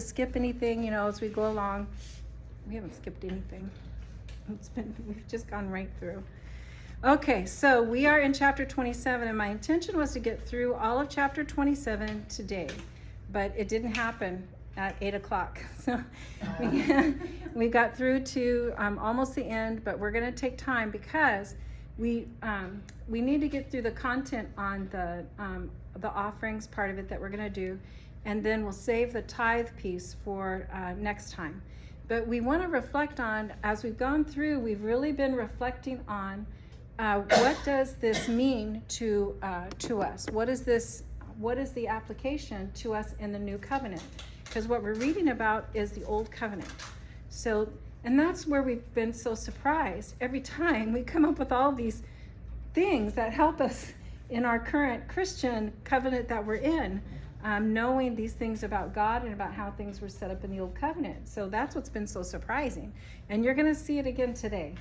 skip anything, as we go along. We haven't skipped anything. We've just gone right through. Okay, so we are in chapter 27, and my intention was to get through all of chapter 27 today, but it didn't happen at 8 o'clock. So we got through to almost the end, but we're going to take time because we need to get through the content on the offerings part of it that we're going to do, and then we'll save the tithe piece for next time. But we want to reflect on, as we've gone through, we've really been reflecting on what does this mean to us? What is the application to us in the new covenant? Because what we're reading about is the old covenant. So, and that's where we've been so surprised. Every time we come up with all these things that help us in our current Christian covenant that we're in, knowing these things about God and about how things were set up in the old covenant. So that's what's been so surprising. And you're going to see it again today.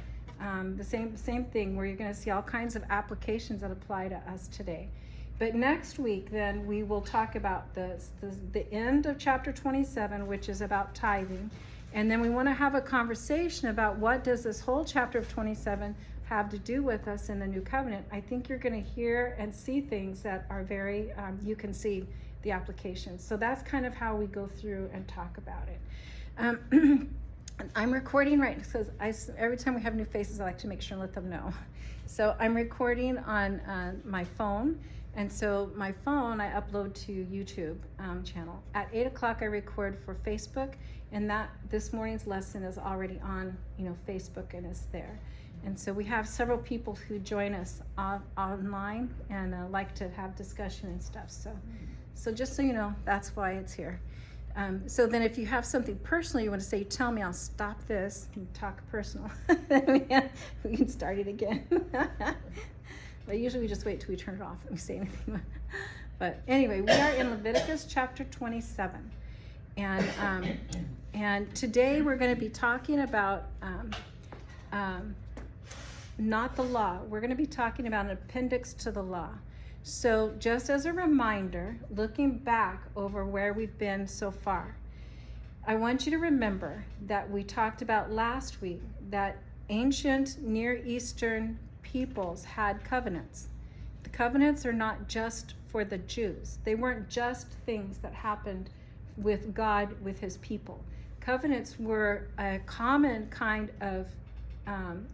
The same thing, where you're going to see all kinds of applications that apply to us today. But next week, then, we will talk about the end of chapter 27, which is about tithing. And then we want to have a conversation about what does this whole chapter of 27 have to do with us in the new covenant. I think you're going to hear and see things that are very, you can see the applications. So that's kind of how we go through and talk about it. I'm recording right, because every time we have new faces, I like to make sure and let them know. So I'm recording on my phone, and so my phone I upload to YouTube channel. At 8 o'clock I record for Facebook, and that this morning's lesson is already on Facebook and is there. And so we have several people who join us online and like to have discussion and stuff. So just so you know, that's why it's here. So then if you have something personal you want to say, tell me, I'll stop this and talk personal. Then we can start it again. But usually we just wait till we turn it off and we say anything. But anyway, we are in Leviticus chapter 27. And today we're going to be talking about not the law. We're going to be talking about an appendix to the law. So just as a reminder, looking back over where we've been so far, I want you to remember that we talked about last week that ancient Near Eastern peoples had covenants. The covenants are not just for the Jews. They weren't just things that happened with God, with his people. Covenants were a common kind of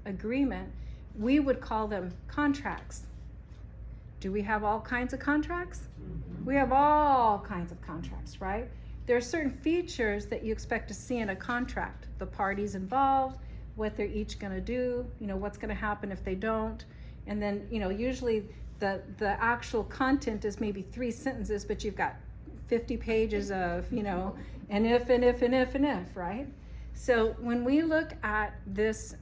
agreement. We would call them contracts. Do we have all kinds of contracts? Mm-hmm. We have all kinds of contracts, right? There are certain features that you expect to see in a contract. The parties involved, what they're each going to do, what's going to happen if they don't. And then, usually the actual content is maybe 3 sentences, but you've got 50 pages of, and if, right? So when we look at this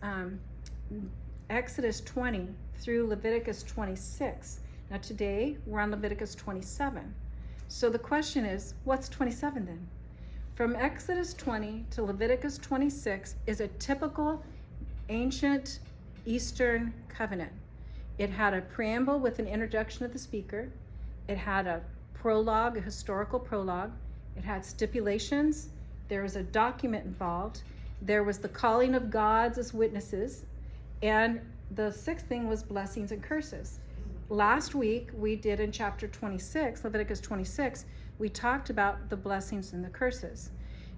Exodus 20 through Leviticus 26, now today we're on Leviticus 27. So the question is, what's 27 then? From Exodus 20 to Leviticus 26 is a typical ancient Eastern covenant. It had a preamble with an introduction of the speaker. It had a prologue, a historical prologue. It had stipulations. There was a document involved. There was the calling of gods as witnesses. And the sixth thing was blessings and curses. Last week, we did in chapter 26, Leviticus 26, we talked about the blessings and the curses.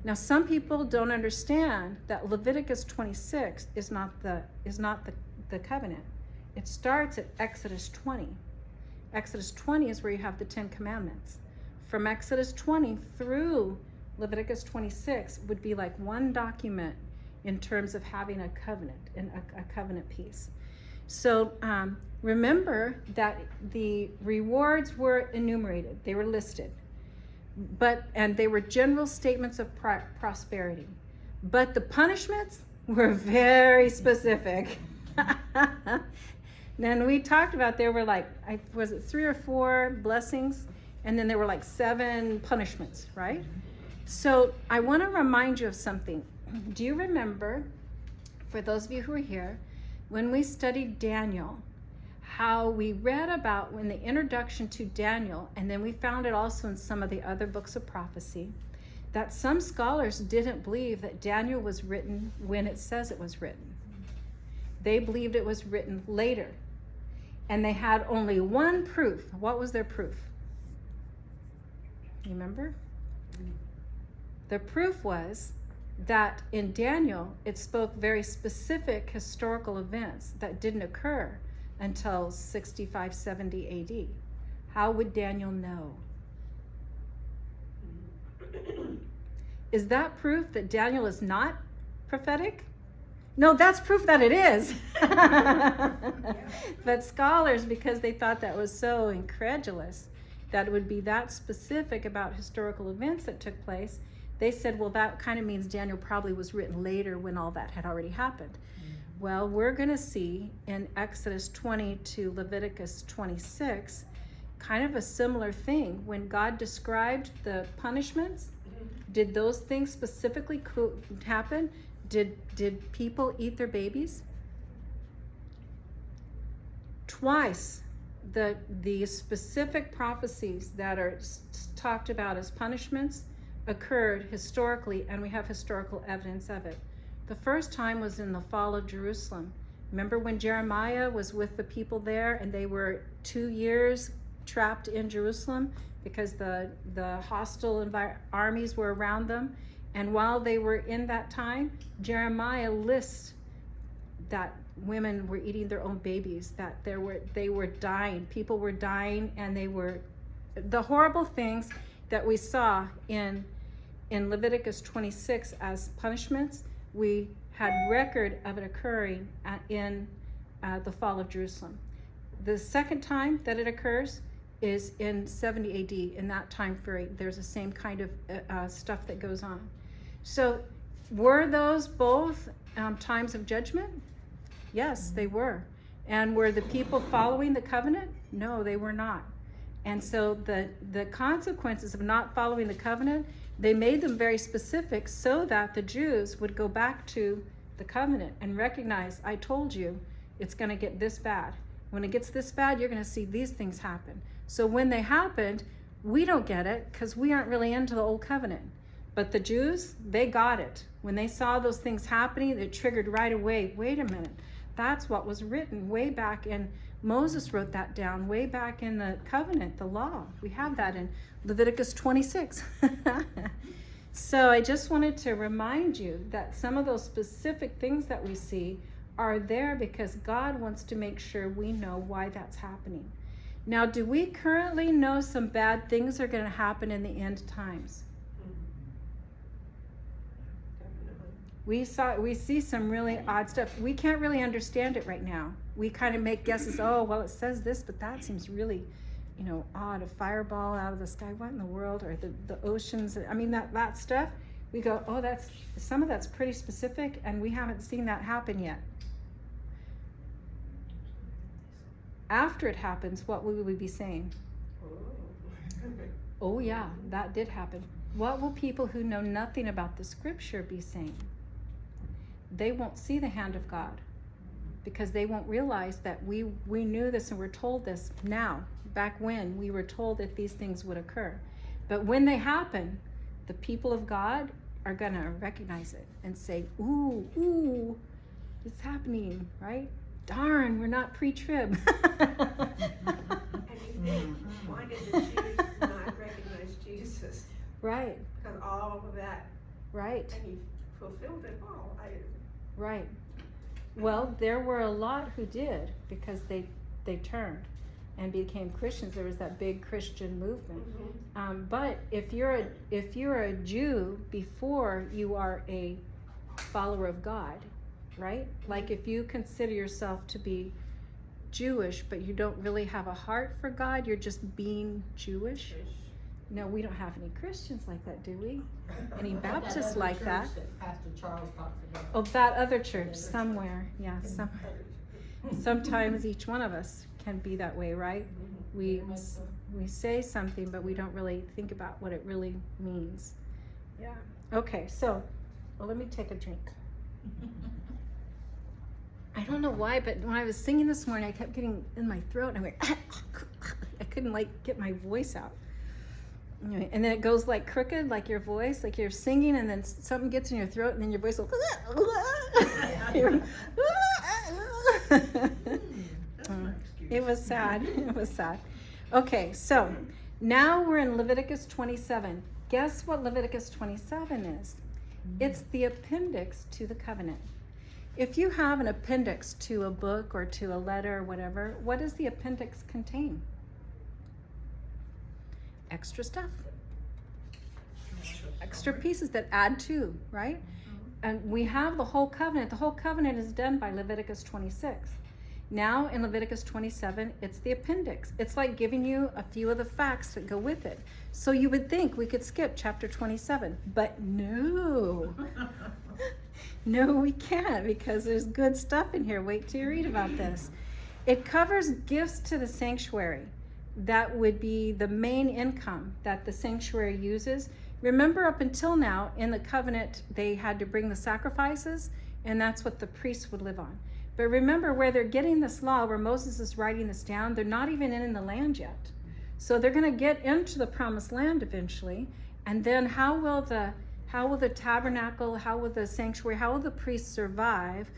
Now, some people don't understand that Leviticus 26 is not the covenant. It starts at Exodus 20. Exodus 20 is where you have the 10 commandments. From Exodus 20 through Leviticus 26 would be like one document in terms of having a covenant, and a covenant piece. So remember that the rewards were enumerated, they were listed, and they were general statements of prosperity. But the punishments were very specific. Then we talked about there were was it 3 or 4 blessings, and then there were 7 punishments, right? So I want to remind you of something. Do you remember, for those of you who are here, when we studied Daniel, how we read about in the introduction to Daniel, and then we found it also in some of the other books of prophecy, that some scholars didn't believe that Daniel was written when it says it was written. They believed it was written later. And they had only one proof. What was their proof? You remember? The proof was that in Daniel, it spoke very specific historical events that didn't occur until 65, 70 AD. How would Daniel know? Is that proof that Daniel is not prophetic? No, that's proof that it is. But scholars, because they thought that was so incredulous, that it would be that specific about historical events that took place, they said, well, that kind of means Daniel probably was written later when all that had already happened. Mm-hmm. Well, we're going to see in Exodus 20 to Leviticus 26 kind of a similar thing. When God described the punishments, did those things specifically happen? Did people eat their babies? Twice, the specific prophecies that are talked about as punishments occurred historically, and we have historical evidence of it. The first time was in the fall of Jerusalem. Remember when Jeremiah was with the people there, and they were 2 years trapped in Jerusalem because the hostile armies were around them. And while they were in that time, Jeremiah lists that women were eating their own babies, that they were dying, people were dying, and they were the horrible things that we saw in Leviticus 26 as punishments. We had record of it occurring in the fall of Jerusalem. The second time that it occurs is in 70 AD. In that time frame, there's the same kind of stuff that goes on. So were those both times of judgment? Yes, they were. And were the people following the covenant? No, they were not. And so the consequences of not following the covenant, they made them very specific so that the Jews would go back to the covenant and recognize, I told you it's going to get this bad. When it gets this bad, you're going to see these things happen. So when they happened, we don't get it because we aren't really into the old covenant. But the Jews, they got it. When they saw those things happening, it triggered right away. Wait a minute. That's what was written way back in, Moses wrote that down way back in the covenant, the law. We have that in Leviticus 26. So I just wanted to remind you that some of those specific things that we see are there because God wants to make sure we know why that's happening. Now, do we currently know some bad things are going to happen in the end times? We see some really odd stuff. We can't really understand it right now. We kind of make guesses. Oh, well, it says this, but that seems really, odd. A fireball out of the sky. What in the world? Or the oceans. I mean, that stuff. We go, oh, some of that's pretty specific, and we haven't seen that happen yet. After it happens, what will we be saying? Oh, yeah, that did happen. What will people who know nothing about the scripture be saying? They won't see the hand of God because they won't realize that we knew this and we're told this now. Back when we were told that these things would occur. But when they happen, the people of God are going to recognize it and say, ooh, it's happening, right? Darn, we're not pre-trib. And you think, why did the Jews not recognize Jesus? Right. Because all of that. Right. And he fulfilled it all. Right. Well, there were a lot who did because they turned and became Christians. There was that big Christian movement. Mm-hmm. But if you're a Jew before you are a follower of God, right? Like if you consider yourself to be Jewish, but you don't really have a heart for God, you're just being Jewish. No, we don't have any Christians like that, do we? Any Baptists like that? Pastor Charles talks about. Oh, that other church somewhere. Yeah, sometimes each one of us can be that way, right? We say something, but we don't really think about what it really means. Yeah. Okay, so let me take a drink. I don't know why, but when I was singing this morning, I kept getting in my throat, and I went, I couldn't get my voice out. And then it goes like crooked, like your voice, like you're singing, and then something gets in your throat, and then your voice will. It was sad. It was sad. Okay, so now we're in Leviticus 27. Guess what Leviticus 27 is? It's the appendix to the covenant. If you have an appendix to a book or to a letter or whatever, what does the appendix contain? Extra stuff. Extra pieces that add to, right? And we have the whole covenant. The whole covenant is done by Leviticus 26. Now in Leviticus 27, it's the appendix. It's like giving you a few of the facts that go with it. So you would think we could skip chapter 27, but no. No, we can't, because there's good stuff in here. Wait till you read about this. It covers gifts to the sanctuary. That would be the main income that the sanctuary uses. Remember, up until now, in the covenant, they had to bring the sacrifices, and that's what the priests would live on. But remember, where they're getting this law, where Moses is writing this down, they're not even in the land yet. So they're going to get into the promised land eventually. And then how will the tabernacle, how will the sanctuary, how will the priests survive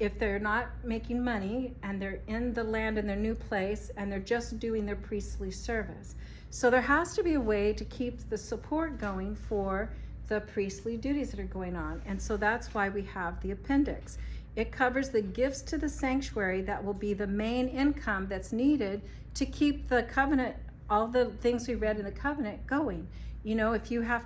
if they're not making money and they're in the land in their new place and they're just doing their priestly service? So there has to be a way to keep the support going for the priestly duties that are going on. And so that's why we have the appendix. It covers the gifts to the sanctuary that will be the main income that's needed to keep the covenant, all the things we read in the covenant, going. You know, if you have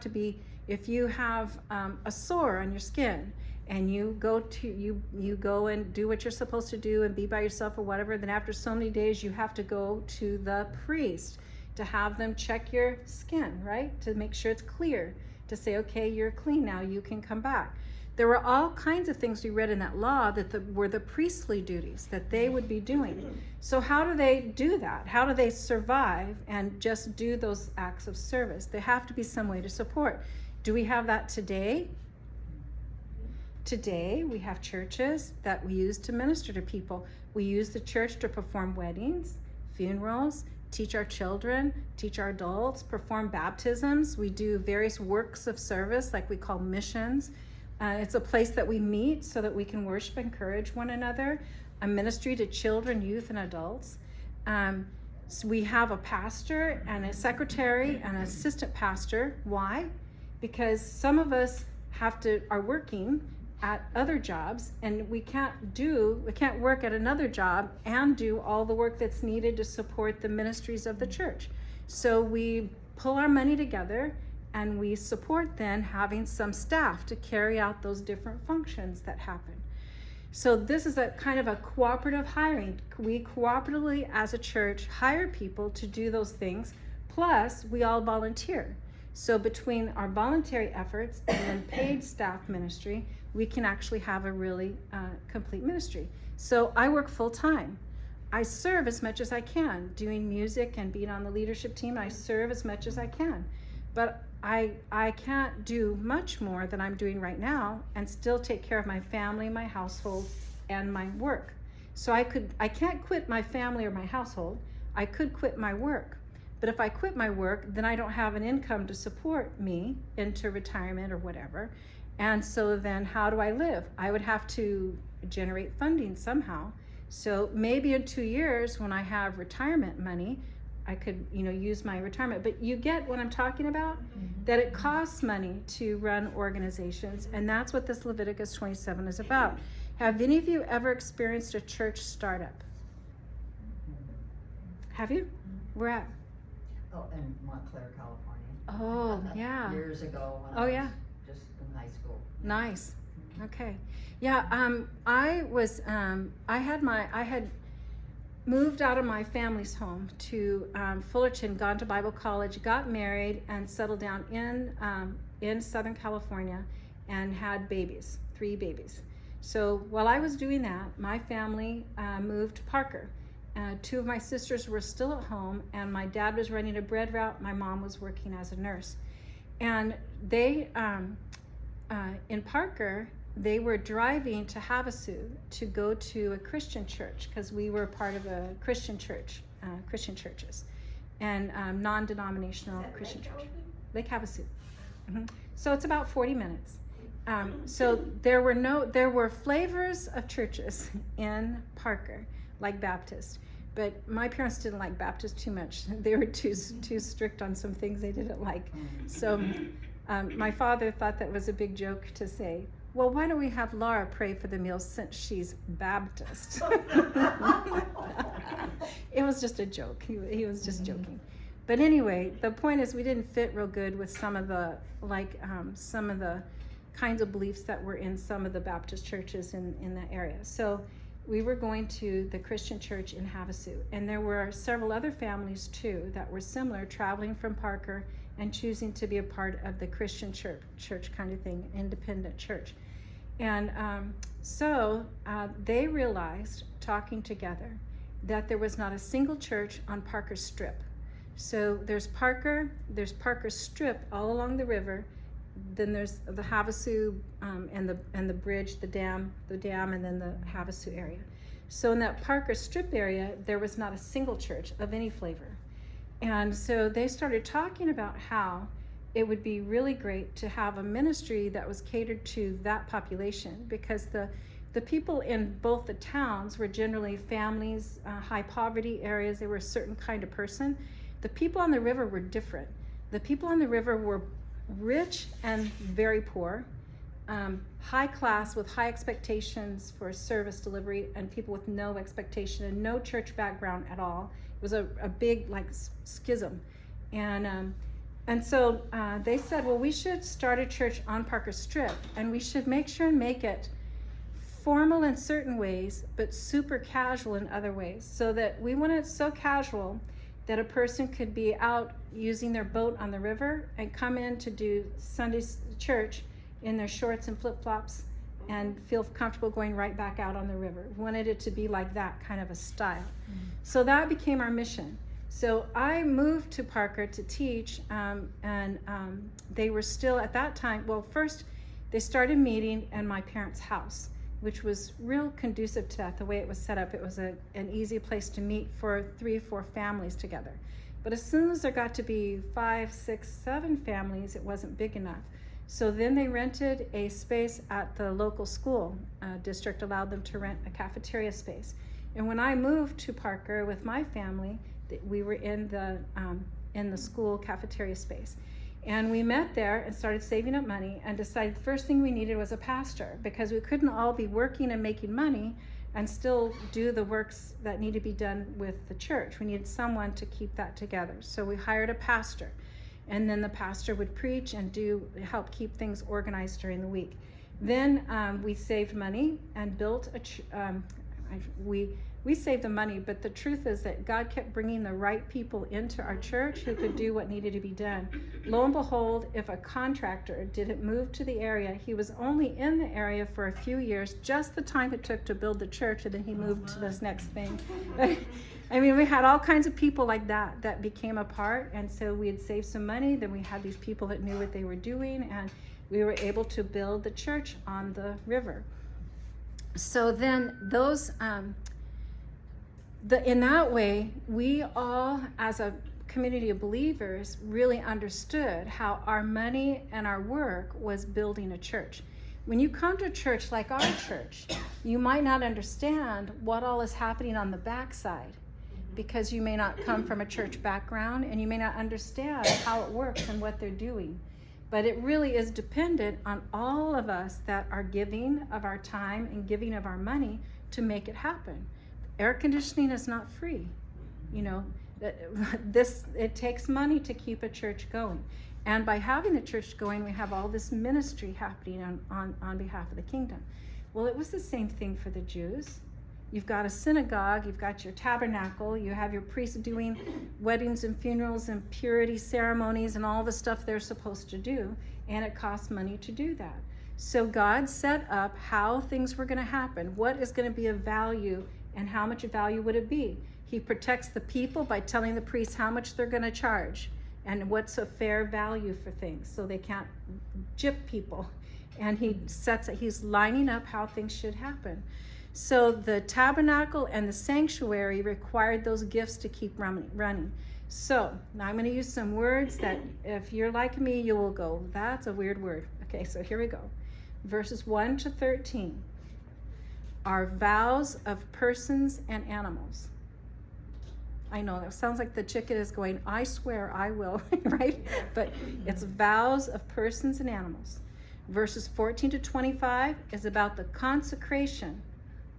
a sore on your skin, and you go and do what you're supposed to do and be by yourself or whatever, then after so many days you have to go to the priest to have them check your skin, right? To make sure it's clear, to say, okay, you're clean now, you can come back. There were all kinds of things we read in that law that were the priestly duties that they would be doing. So how do they do that? How do they survive and just do those acts of service? There have to be some way to support. Do we have that today? Today, we have churches that we use to minister to people. We use the church to perform weddings, funerals, teach our children, teach our adults, perform baptisms. We do various works of service, like we call missions. It's a place that we meet so that we can worship and encourage one another. A ministry to children, youth, and adults. So we have a pastor and a secretary and an assistant pastor. Why? Because some of us are working at other jobs, and we can't work at another job and do all the work that's needed to support the ministries of the church. So we pull our money together and we support then having some staff to carry out those different functions that happen. So this is a kind of a cooperative hiring. We cooperatively as a church hire people to do those things, plus we all volunteer. So between our voluntary efforts and then paid staff ministry, we can actually have a really complete ministry. So I work full time. I serve as much as I can, doing music and being on the leadership team. I serve as much as I can. But I can't do much more than I'm doing right now and still take care of my family, my household, and my work. So I can't quit my family or my household. I could quit my work. But if I quit my work, then I don't have an income to support me into retirement or whatever. And so then how do I live? I would have to generate funding somehow. So maybe in 2 years when I have retirement money, I could, use my retirement. But you get what I'm talking about? Mm-hmm. That it costs money to run organizations. And that's what this Leviticus 27 is about. Have any of you ever experienced a church startup? Have you? Where at? Oh, in Montclair, California. Oh, yeah. Years ago when I was yeah. just in high school. Nice. Okay. Yeah, I had moved out of my family's home to Fullerton, gone to Bible college, got married, and settled down in Southern California and had 3 babies. So while I was doing that, my family moved to Parker. 2 of my sisters were still at home, and my dad was running a bread route. My mom was working as a nurse. And they, in Parker, they were driving to Havasu to go to a Christian church because we were part of a Christian church, Christian churches. and non-denominational Is that Christian Lake church. Elton? Lake Havasu. So it's about 40 minutes. So there were flavors of churches in Parker, like Baptist, but my parents didn't like Baptist too much. They were too strict on some things they didn't like. So my father thought that was a big joke to say, well, why don't we have Laura pray for the meals since she's Baptist? It was just a joke. He was just joking. But anyway, the point is we didn't fit real good with some of the kinds of beliefs that were in some of the Baptist churches in that area. So we were going to the Christian church in Havasu, and there were several other families too that were similar, traveling from Parker and choosing to be a part of the Christian church kind of thing, independent church. And so they realized, talking together, that there was not a single church on Parker Strip. So there's Parker Strip all along the river. Then there's the Havasu and the bridge, the dam, and then the Havasu area. So in that Parker Strip area, there was not a single church of any flavor. And so they started talking about how it would be really great to have a ministry that was catered to that population, because the people in both the towns were generally families, high poverty areas. They were a certain kind of person. The people on the river were different. The people on the river were rich and very poor, high class with high expectations for service delivery, and people with no expectation and no church background at all. It was a big schism. And so they said, well, we should start a church on Parker Strip, and we should make sure and make it formal in certain ways, but super casual in other ways, so that we want it so casual that a person could be out using their boat on the river and come in to do Sunday church in their shorts and flip-flops and feel comfortable going right back out on the river. We wanted it to be like that kind of a style. So that became our mission. So I moved to Parker to teach, and they were still at that time, well, first they started meeting in my parents' house, which was real conducive to that, the way it was set up. It was an easy place to meet for 3 or 4 families together. But as soon as there got to be 5, 6, 7 families, it wasn't big enough. So then they rented a space at the local school district, allowed them to rent a cafeteria space. And when I moved to Parker with my family, we were in the school cafeteria space. And we met there and started saving up money and decided the first thing we needed was a pastor, because we couldn't all be working and making money and still do the works that need to be done with the church. We needed someone to keep that together. So we hired a pastor, and then the pastor would preach and help keep things organized during the week. Then we saved money and built we saved the money, but the truth is that God kept bringing the right people into our church who could do what needed to be done. Lo and behold, if a contractor didn't move to the area, he was only in the area for a few years, just the time it took to build the church, and then he moved to this next thing. I mean, we had all kinds of people like that became a part, and so we had saved some money. Then we had these people that knew what they were doing, and we were able to build the church on the river. So then those... in that way, we all, as a community of believers, really understood how our money and our work was building a church. When you come to a church like our church, you might not understand what all is happening on the backside, because you may not come from a church background and you may not understand how it works and what they're doing. But it really is dependent on all of us that are giving of our time and giving of our money to make it happen. Air conditioning is not free. It takes money to keep a church going. And by having the church going, we have all this ministry happening on behalf of the kingdom. Well, it was the same thing for the Jews. You've got a synagogue, you've got your tabernacle, you have your priests doing weddings and funerals and purity ceremonies and all the stuff they're supposed to do, and it costs money to do that. So God set up how things were going to happen, what is going to be of value, and how much value would it be. He protects the people by telling the priests how much they're going to charge and what's a fair value for things, so they can't gyp people. And he's lining up how things should happen. So the tabernacle and the sanctuary required those gifts to keep running. So now I'm going to use some words that if you're like me, you will go, that's a weird word. Okay, so here we go. Verses 1 to 13 are vows of persons and animals. I know that sounds like the chicken is going, I swear I will, right? But it's vows of persons and animals. Verses 14 to 25 is about the consecration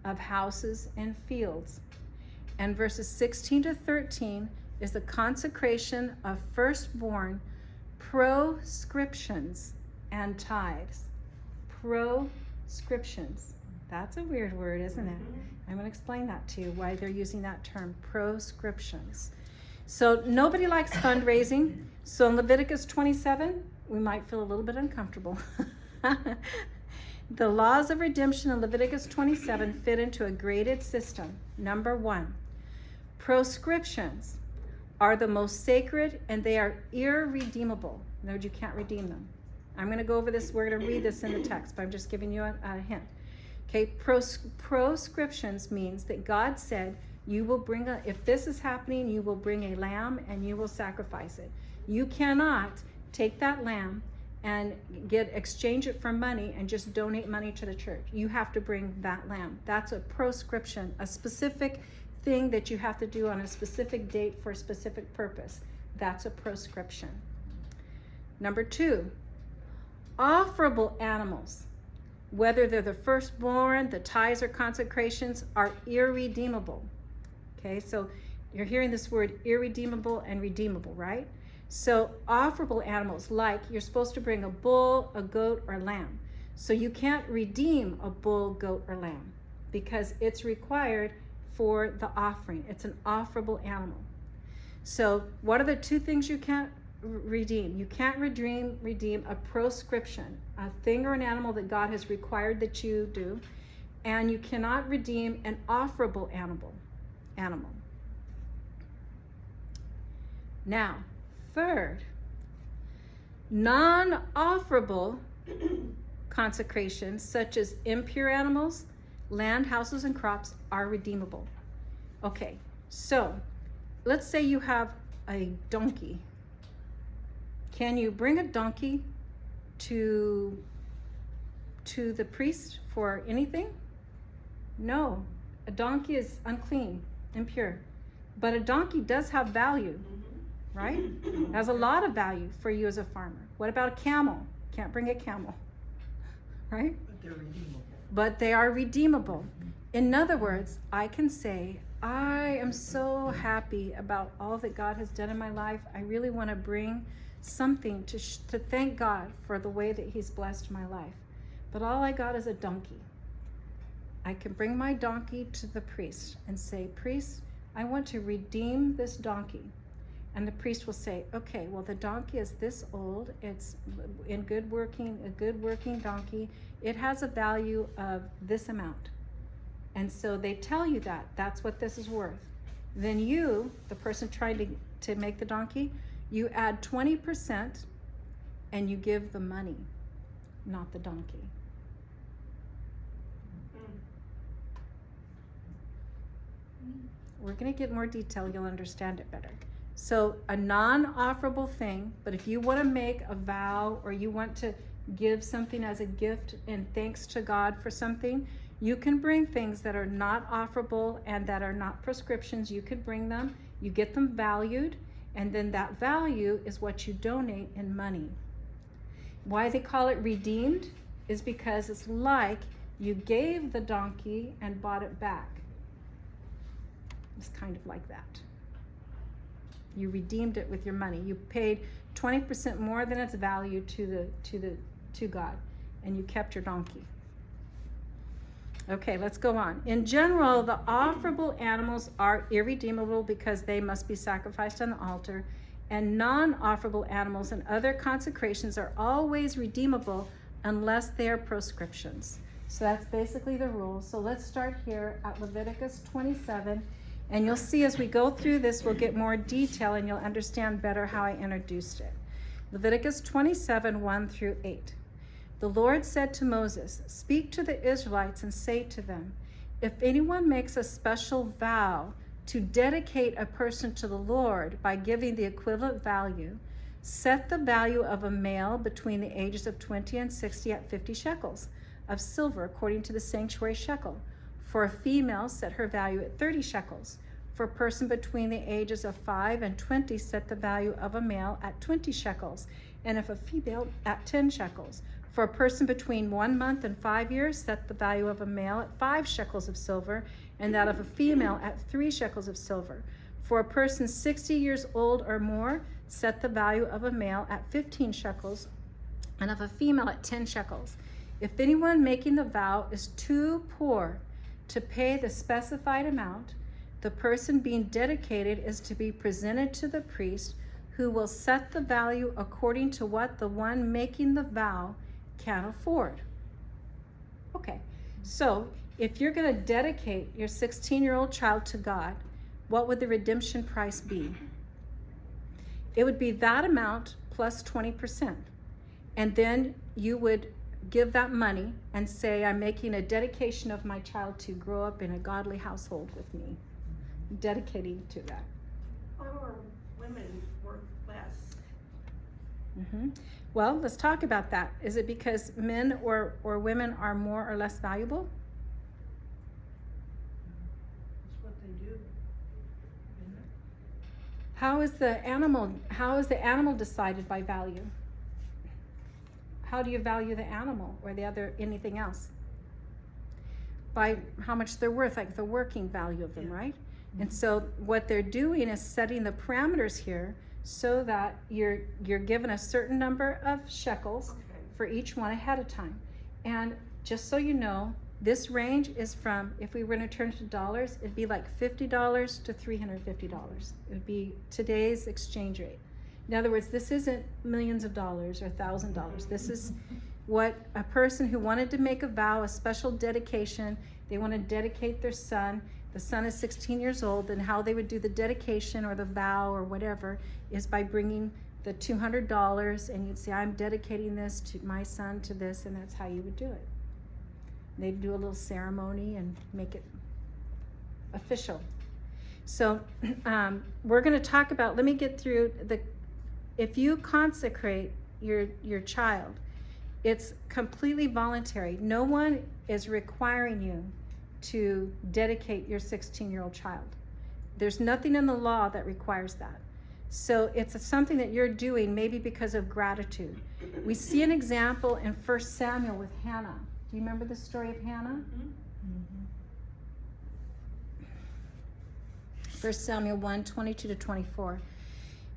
of houses and fields. And verses 16 to 13 is the consecration of firstborn proscriptions and tithes. Proscriptions. That's a weird word, isn't it? I'm going to explain that to you, why they're using that term, proscriptions. So nobody likes fundraising. So in Leviticus 27, we might feel a little bit uncomfortable. The laws of redemption in Leviticus 27 fit into a graded system. Number 1, proscriptions are the most sacred and they are irredeemable. In other words, you can't redeem them. I'm going to go over this. We're going to read this in the text, but I'm just giving you a hint. Okay, proscriptions means that God said, you will bring if this is happening, you will bring a lamb and you will sacrifice it. You cannot take that lamb and exchange it for money and just donate money to the church. You have to bring that lamb. That's a proscription, a specific thing that you have to do on a specific date for a specific purpose. That's a proscription. Number 2, offerable animals, whether they're the firstborn, the tithes or consecrations, are irredeemable. Okay, so you're hearing this word irredeemable and redeemable, right? So offerable animals, like you're supposed to bring a bull, a goat, or lamb. So you can't redeem a bull, goat, or lamb because it's required for the offering. It's an offerable animal. So what are the 2 things you can't redeem? You can't redeem a proscription, a thing or an animal that God has required that you do, and you cannot redeem an offerable animal. Now, third, non-offerable consecrations such as impure animals, land, houses, and crops are redeemable. Okay, so let's say you have a donkey. Can you bring a donkey to the priest for anything? No, a donkey is unclean, impure. But a donkey does have value, right? It has a lot of value for you as a farmer. What about a camel? Can't bring a camel, right? But they're redeemable. But they are redeemable. In other words, I can say, I am so happy about all that God has done in my life. I really want to bring something to thank God for the way that he's blessed my life. But all I got is a donkey. I can bring my donkey to the priest and say, priest, I want to redeem this donkey. And the priest will say, okay, well, the donkey is this old. It's a good working donkey. It has a value of this amount. And so they tell you that. That's what this is worth. Then you, the person trying to make the donkey, you add 20% and you give the money, not the donkey. We're going to get more detail. You'll understand it better. So a non-offerable thing, but if you want to make a vow or you want to give something as a gift in thanks to God for something, you can bring things that are not offerable and that are not prescriptions. You could bring them, you get them valued, and then that value is what you donate in money. Why they call it redeemed is because it's like you gave the donkey and bought it back. It's kind of like that. You redeemed it with your money. You paid 20% more than its value to God, and you kept your donkey. Okay, let's go on. In general, the offerable animals are irredeemable because they must be sacrificed on the altar, and non-offerable animals and other consecrations are always redeemable unless they are proscriptions. So that's basically the rule. So let's start here at Leviticus 27. And you'll see as we go through this, we'll get more detail and you'll understand better how I introduced it. Leviticus 27, 1 through 8. The Lord said to Moses, "Speak to the Israelites and say to them, if anyone makes a special vow to dedicate a person to the Lord by giving the equivalent value, set the value of a male between the ages of 20 and 60 at 50 shekels of silver, according to the sanctuary shekel. For a female, set her value at 30 shekels. For a person between the ages of 5 and 20, set the value of a male at 20 shekels, and if a female, at 10 shekels. For a person between 1 month and 5 years, set the value of a male at 5 shekels of silver, and that of a female at 3 shekels of silver. For a person 60 years old or more, set the value of a male at 15 shekels, and of a female at 10 shekels. If anyone making the vow is too poor to pay the specified amount, the person being dedicated is to be presented to the priest, who will set the value according to what the one making the vow can afford. Okay, so if you're going to dedicate your 16-year-old child to God, what would the redemption price be? It would be that amount plus 20%. And then you would give that money and say, I'm making a dedication of my child to grow up in a godly household with me. Dedicating to that. Why are women worth less? Well, let's talk about that. Is it because men or women are more or less valuable? That's what they do. Isn't it? How is the animal decided by value? How do you value the animal or anything else? By how much they're worth, like the working value of them, Yeah. right? And so what they're doing is setting the parameters here so that you're given a certain number of shekels Okay. for each one ahead of time. And just so you know, this range is from, if we were going to turn it to dollars, it'd be like $50 to $350. It would be today's exchange rate. In other words, this isn't millions of dollars or $1,000. This is what a person who wanted to make a vow, a special dedication, they want to dedicate their son. The son is 16 years old, and how they would do the dedication or the vow or whatever is by bringing the $200, and you'd say, I'm dedicating this to my son to this, and that's how you would do it. They'd do a little ceremony and make it official. So we're going to talk about, let me get through if you consecrate your child, it's completely voluntary. No one is requiring you to dedicate your 16-year-old child. There's nothing in the law that requires that. So it's something that you're doing maybe because of gratitude. We see an example in 1 Samuel with Hannah. Do you remember the story of Hannah? 1 Samuel 1, 22 to 24.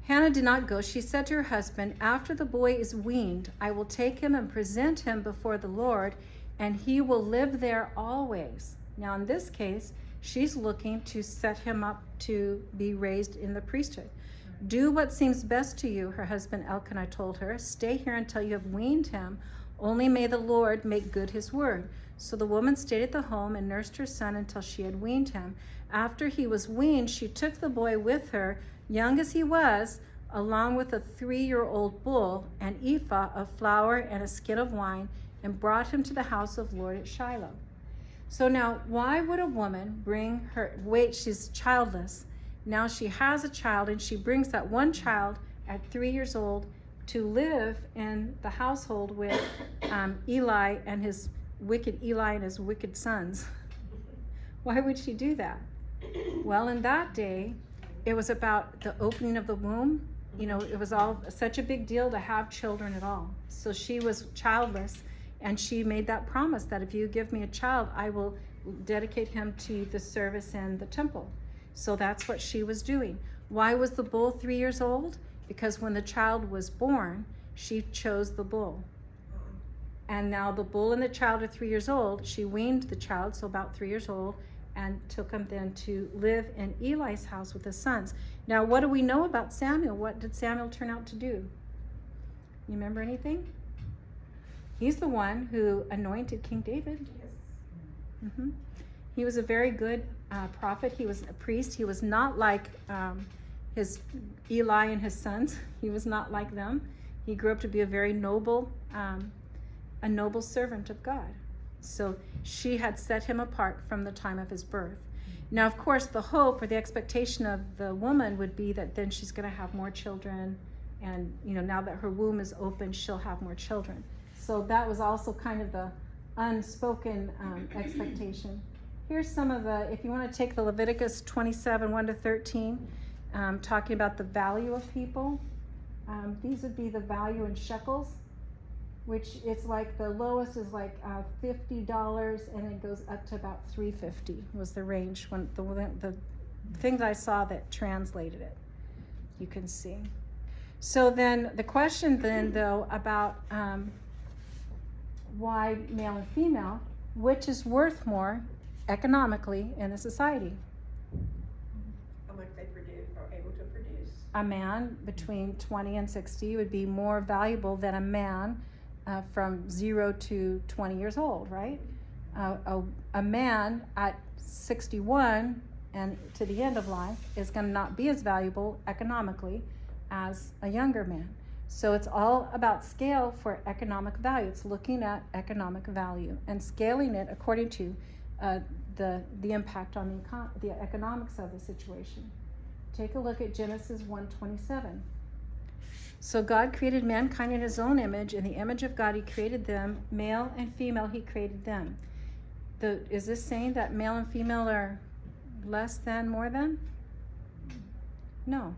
Hannah did not go. She said to her husband, after the boy is weaned, I will take him and present him before the Lord, and he will live there always. Now in this case, she's looking to set him up to be raised in the priesthood. Do what seems best to you, her husband Elkanah told her. Stay here until you have weaned him. Only may the Lord make good his word. So the woman stayed at the home and nursed her son until she had weaned him. After he was weaned, she took the boy with her, young as he was, along with a 3-year-old bull, an ephah of flour, and a skin of wine, and brought him to the house of the Lord at Shiloh. So now, why would a woman bring she's childless. Now she has a child, and she brings that one child at 3 years old to live in the household with Eli and his wicked sons. Why would she do that? Well, in that day, it was about the opening of the womb. You know, it was all such a big deal to have children at all. So she was childless, and she made that promise that if you give me a child, I will dedicate him to the service in the temple. So that's what she was doing. Why was the bull 3 years old? Because when the child was born, she chose the bull. And now the bull and the child are 3 years old. She weaned the child, so about 3 years old, and took him then to live in Eli's house with his sons. Now, what do we know about Samuel? What did Samuel turn out to do? You remember anything? He's the one who anointed King David. Yes. Mm-hmm. He was a very good prophet. He was a priest. He was not like his Eli and his sons. He was not like them. He grew up to be a very noble servant of God. So she had set him apart from the time of his birth. Now, of course, the hope or the expectation of the woman would be that then she's going to have more children, and now that her womb is open, she'll have more children. So that was also kind of the unspoken expectation. Here's some of the, if you want to take the Leviticus 27, 1-13, talking about the value of people. These would be the value in shekels, which it's like the lowest is like $50, and it goes up to about $350 was the range when the thing that I saw that translated it. You can see. So then the question then though about why male and female, which is worth more economically in a society? How much they produce, are able to produce. A man between 20 and 60 would be more valuable than a man from 0 to 20 years old, right? A man at 61 and to the end of life is going to not be as valuable economically as a younger man. So it's all about scale for economic value. It's looking at economic value and scaling it according to the impact on the economics of the situation. Take a look at Genesis 1:27. So God created mankind in his own image. In the image of God he created them, male and female he created them. Is this saying that male and female are less than, more than? No.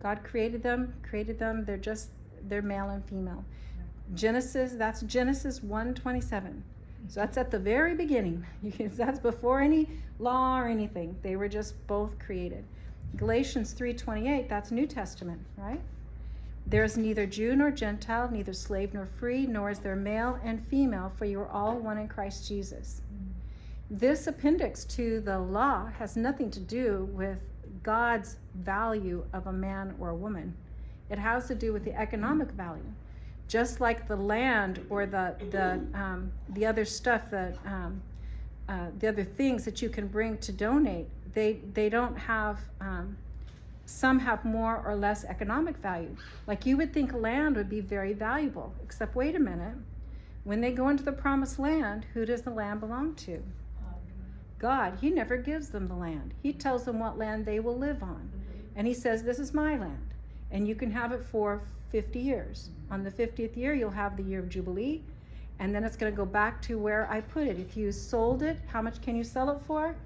God created them, they're male and female. That's Genesis 1:27. So that's at the very beginning. That's before any law or anything. They were just both created. Galatians 3:28, that's New Testament, right? There is neither Jew nor Gentile, neither slave nor free, nor is there male and female, for you are all one in Christ Jesus. This appendix to the law has nothing to do with God's value of a man or a woman. It has to do with the economic value. Just like the land or the other stuff, the other things that you can bring to donate, they don't have, some have more or less economic value. Like you would think land would be very valuable, except wait a minute. When they go into the promised land, who does the land belong to? God. He never gives them the land. He tells them what land they will live on. And he says, this is my land. And you can have it for 50 years. On the 50th year, you'll have the year of Jubilee. And then it's going to go back to where I put it. If you sold it, how much can you sell it for?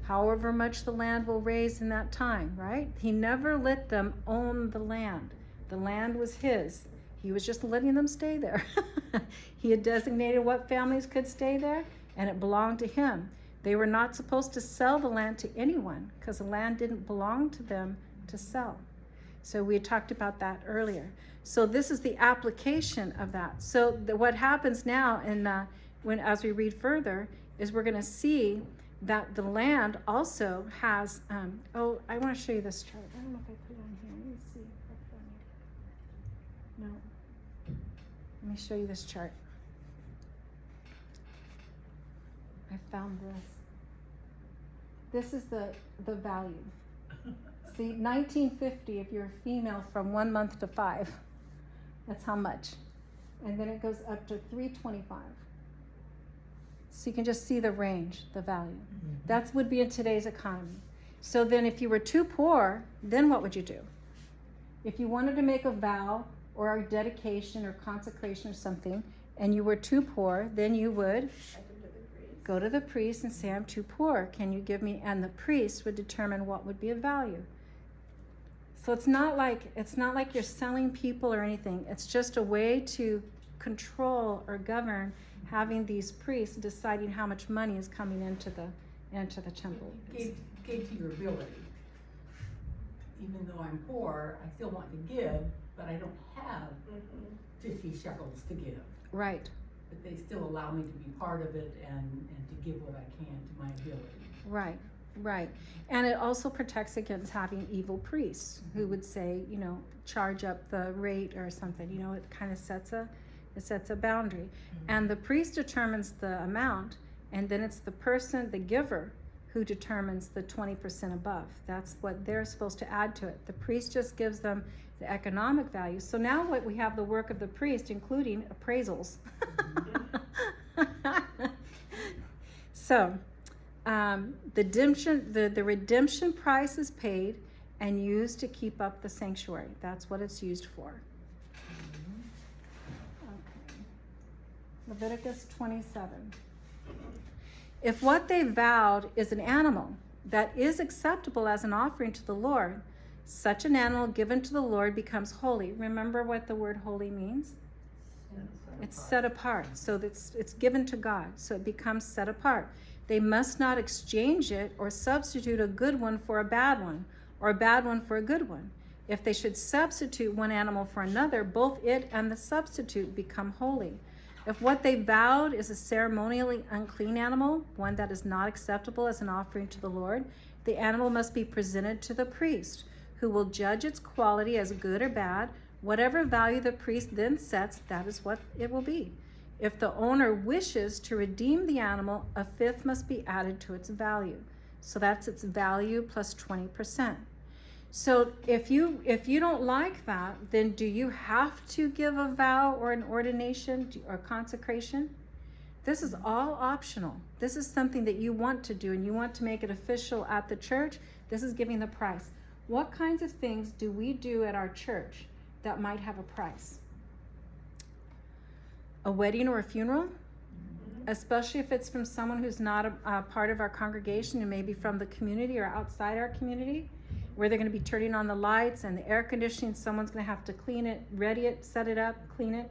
However much the land will raise in that time, right? He never let them own the land. The land was his. He was just letting them stay there. He had designated what families could stay there, and it belonged to him. They were not supposed to sell the land to anyone because the land didn't belong to them to sell. So we had talked about that earlier. So this is the application of that. So what happens now as we read further is we're going to see that the land also has, I want to show you this chart. I don't know if I put it on here. Let me see. No. Let me show you this chart. I found this. This is the value. See, 1950, if you're a female from 1 month to 5, that's how much. And then it goes up to 325. So you can just see the range, the value. Mm-hmm. That would be in today's economy. So then if you were too poor, then what would you do? If you wanted to make a vow or a dedication or consecration or something, and you were too poor, then you would go to the priest and say, I'm too poor. Can you give me? And the priest would determine what would be of value. So it's not like you're selling people or anything. It's just a way to control or govern having these priests deciding how much money is coming into the temple. Gave to your ability. Even though I'm poor, I still want to give, but I don't have 50 shekels to give. Right. But they still allow me to be part of it and to give what I can to my ability. Right. And it also protects against having evil priests who would say, charge up the rate or something. It kind of sets a boundary. And the priest determines the amount, and then it's the person, the giver, who determines the 20% above. That's what they're supposed to add to it. The priest just gives them the economic value. So now what we have the work of the priest, including appraisals. So The redemption price is paid and used to keep up the sanctuary. That's what it's used for. Okay. Leviticus 27. If what they vowed is an animal that is acceptable as an offering to the Lord, such an animal given to the Lord becomes holy. Remember what the word holy means? It's set apart. So it's given to God. So it becomes set apart. They must not exchange it or substitute a good one for a bad one, or a bad one for a good one. If they should substitute one animal for another, both it and the substitute become holy. If what they vowed is a ceremonially unclean animal, one that is not acceptable as an offering to the Lord, the animal must be presented to the priest, who will judge its quality as good or bad. Whatever value the priest then sets, that is what it will be. If the owner wishes to redeem the animal, a fifth must be added to its value. So that's its value plus 20%. So if you don't like that, then do you have to give a vow or an ordination or consecration? This is all optional. This is something that you want to do and you want to make it official at the church. This is giving the price. What kinds of things do we do at our church that might have a price? A wedding or a funeral, especially if it's from someone who's not a part of our congregation and maybe from the community or outside our community, where they're going to be turning on the lights and the air conditioning. Someone's going to have to clean it, ready it, set it up, clean it.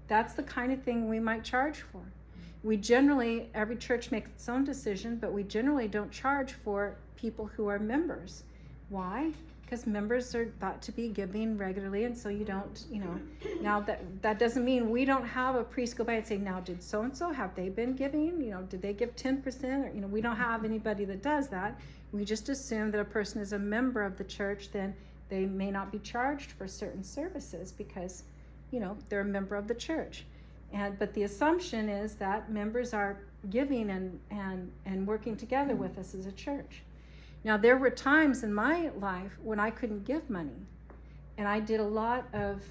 That's the kind of thing we might charge for. We generally, every church makes its own decision, but we generally don't charge for people who are members. Why? Because members are thought to be giving regularly, and so you don't, now that doesn't mean we don't have a priest go by and say, now did so-and-so, have they been giving, did they give 10%, or, we don't have anybody that does that. We just assume that a person is a member of the church, then they may not be charged for certain services because, they're a member of the church. But the assumption is that members are giving and working together with us as a church. Now, there were times in my life when I couldn't give money, and I did a lot of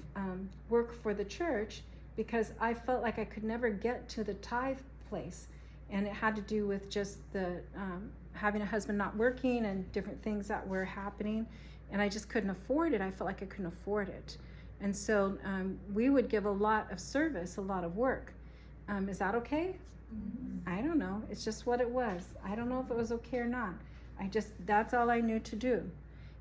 work for the church because I felt like I could never get to the tithe place, and it had to do with just the having a husband not working and different things that were happening, and I just couldn't afford it. I felt like I couldn't afford it, and so we would give a lot of service, a lot of work. Is that okay? Mm-hmm. I don't know. It's just what it was. I don't know if it was okay or not. That's all I knew to do.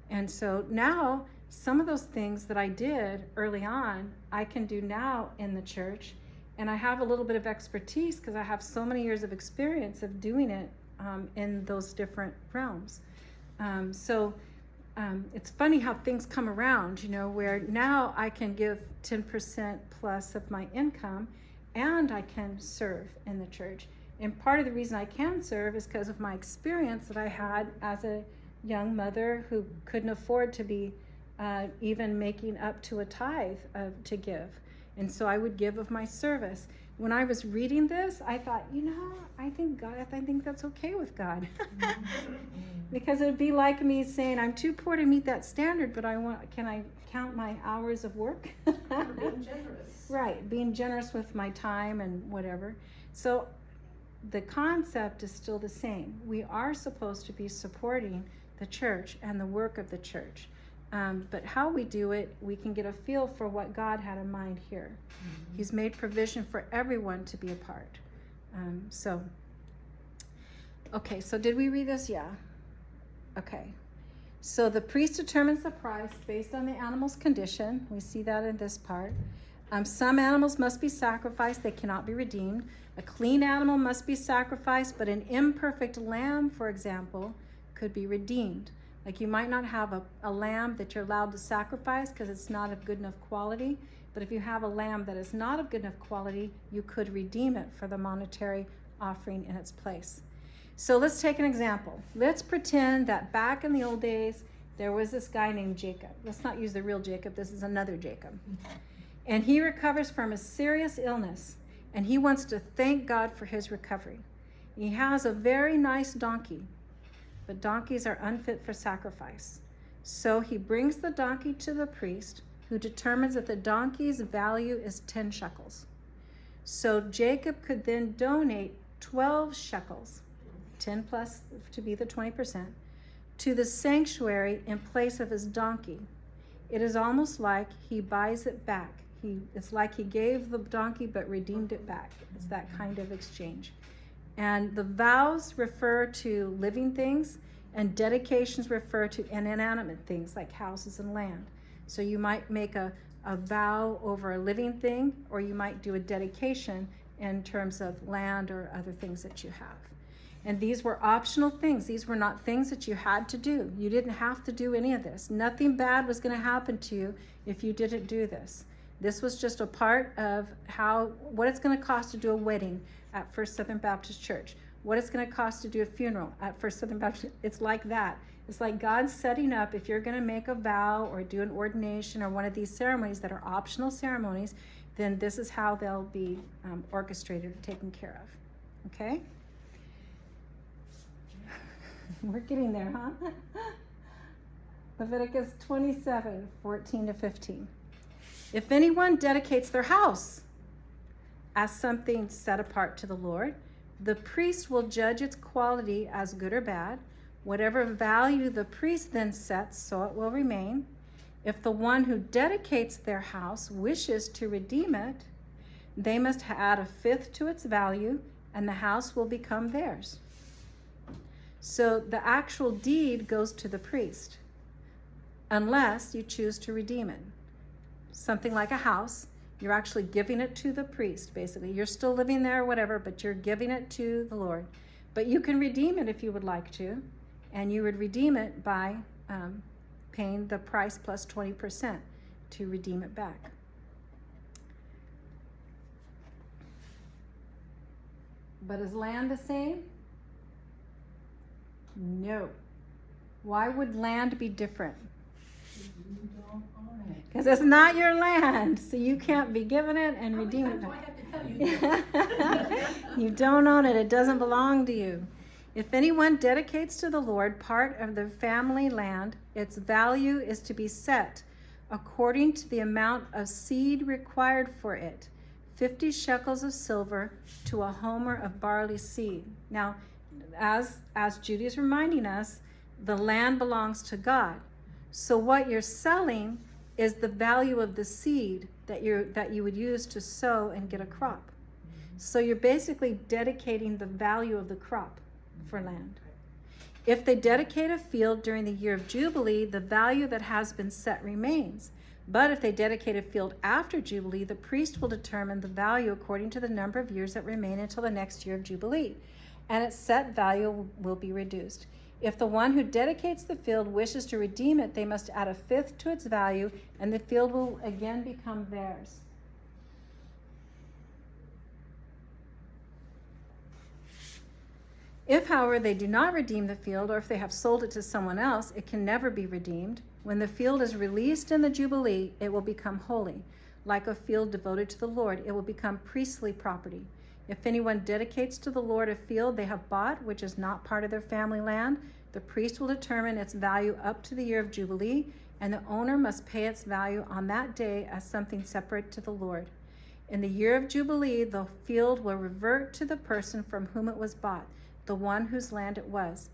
And so now, some of those things that I did early on, I can do now in the church. And I have a little bit of expertise because I have so many years of experience of doing it in those different realms. It's funny how things come around, where now I can give 10% plus of my income and I can serve in the church. And part of the reason I can serve is because of my experience that I had as a young mother who couldn't afford to be even making up to a tithe to give. And so I would give of my service. When I was reading this, I thought, I think that's okay with God. Because it would be like me saying, I'm too poor to meet that standard, but can I count my hours of work? Being generous. Right, being generous with my time and whatever. So the concept is still the same. We are supposed to be supporting the church and the work of the church. But how we do it, we can get a feel for what God had in mind here. Mm-hmm. He's made provision for everyone to be a part. Okay, so did we read this? Yeah. Okay. So the priest determines the price based on the animal's condition. We see that in this part. Some animals must be sacrificed. They cannot be redeemed. A clean animal must be sacrificed, but an imperfect lamb, for example, could be redeemed. Like you might not have a lamb that you're allowed to sacrifice because it's not of good enough quality. But if you have a lamb that is not of good enough quality, you could redeem it for the monetary offering in its place. So let's take an example. Let's pretend that back in the old days, there was this guy named Jacob. Let's not use the real Jacob. This is another Jacob. And he recovers from a serious illness, and he wants to thank God for his recovery. He has a very nice donkey, but donkeys are unfit for sacrifice. So he brings the donkey to the priest, who determines that the donkey's value is 10 shekels. So Jacob could then donate 12 shekels, 10 plus to be the 20%, to the sanctuary in place of his donkey. It is almost like he buys it back. It's like he gave the donkey but redeemed it back. It's that kind of exchange. And the vows refer to living things, and dedications refer to inanimate things like houses and land. So you might make a vow over a living thing, or you might do a dedication in terms of land or other things that you have. And these were optional things. These were not things that you had to do. You didn't have to do any of this. Nothing bad was going to happen to you if you didn't do this. This was just a part of what it's going to cost to do a wedding at First Southern Baptist Church, what it's going to cost to do a funeral at First Southern Baptist. It's like that. It's like God's setting up, if you're going to make a vow or do an ordination or one of these ceremonies that are optional ceremonies, then this is how they'll be orchestrated or taken care of. Okay? We're getting there, huh? Leviticus 27, 14 to 15. If anyone dedicates their house as something set apart to the Lord, the priest will judge its quality as good or bad. Whatever value the priest then sets, so it will remain. If the one who dedicates their house wishes to redeem it, they must add a fifth to its value, and the house will become theirs. So the actual deed goes to the priest, unless you choose to redeem it. Something like a house, you're actually giving it to the priest, basically. You're still living there or whatever, but you're giving it to the Lord. But you can redeem it if you would like to, and you would redeem it by paying the price plus 20% to redeem it back. But is land the same? No. Why would land be different? You don't own it. Because it's not your land, so you can't be given it and redeem it Do I back. have to tell you that? You don't own it. It doesn't belong to you. If anyone dedicates to the Lord part of the family land, its value is to be set according to the amount of seed required for it, 50 shekels of silver to a homer of barley seed. Now, as Judy is reminding us, the land belongs to God. So what you're selling is the value of the seed that you would use to sow and get a crop. So you're basically dedicating the value of the crop for land. If they dedicate a field during the year of Jubilee, the value that has been set remains. But if they dedicate a field after Jubilee, the priest will determine the value according to the number of years that remain until the next year of Jubilee, and its set value will be reduced. If the one who dedicates the field wishes to redeem it, they must add a fifth to its value, and the field will again become theirs. If, however, they do not redeem the field, or if they have sold it to someone else, it can never be redeemed. When the field is released in the Jubilee, it will become holy. Like a field devoted to the Lord, it will become priestly property. If anyone dedicates to the Lord a field they have bought, which is not part of their family land, the priest will determine its value up to the year of Jubilee, and the owner must pay its value on that day as something separate to the Lord. In the year of Jubilee, the field will revert to the person from whom it was bought, the one whose land it was.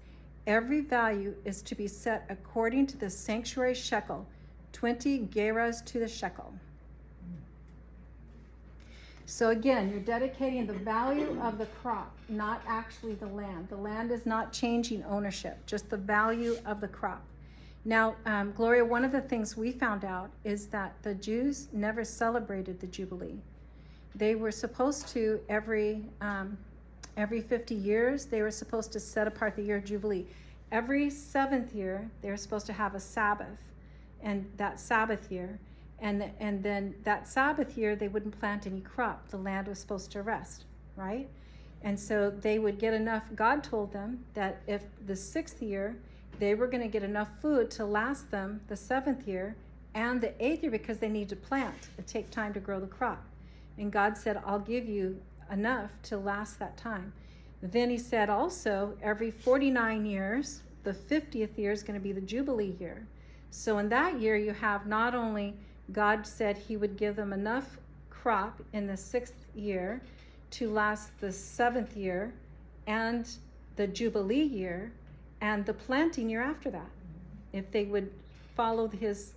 Every value is to be set according to the sanctuary shekel, 20 gerahs to the shekel. So again, you're dedicating the value of the crop, not actually the land. The land is not changing ownership, just the value of the crop. Now, Gloria, one of the things we found out is that the Jews never celebrated the Jubilee. They were supposed to, every 50 years, they were supposed to set apart the year of Jubilee. Every 7th year, they were supposed to have a Sabbath, and that Sabbath year. And then that Sabbath year, they wouldn't plant any crop. The land was supposed to rest, right? And so they would get enough. God told them that if the 6th year, they were going to get enough food to last them the 7th year and the 8th year, because they need to plant. It takes time to grow the crop. And God said, I'll give you enough to last that time. Then he said also, every 49 years, the 50th year is going to be the Jubilee year. So in that year, you have not only God said he would give them enough crop in the 6th year to last the 7th year, and the Jubilee year and the planting year after that. If they would follow his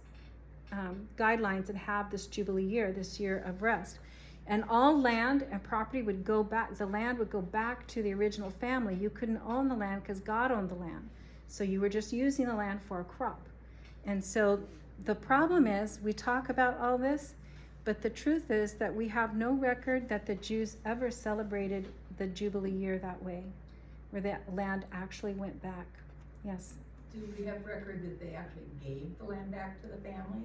guidelines and have this Jubilee year, this year of rest. And all land and property would go back, the land would go back to the original family. You couldn't own the land because God owned the land. So you were just using the land for a crop. And so the problem is, we talk about all this, but the truth is that we have no record that the Jews ever celebrated the Jubilee year that way, where that land actually went back. Yes? Do we have record that they actually gave the land back to the family?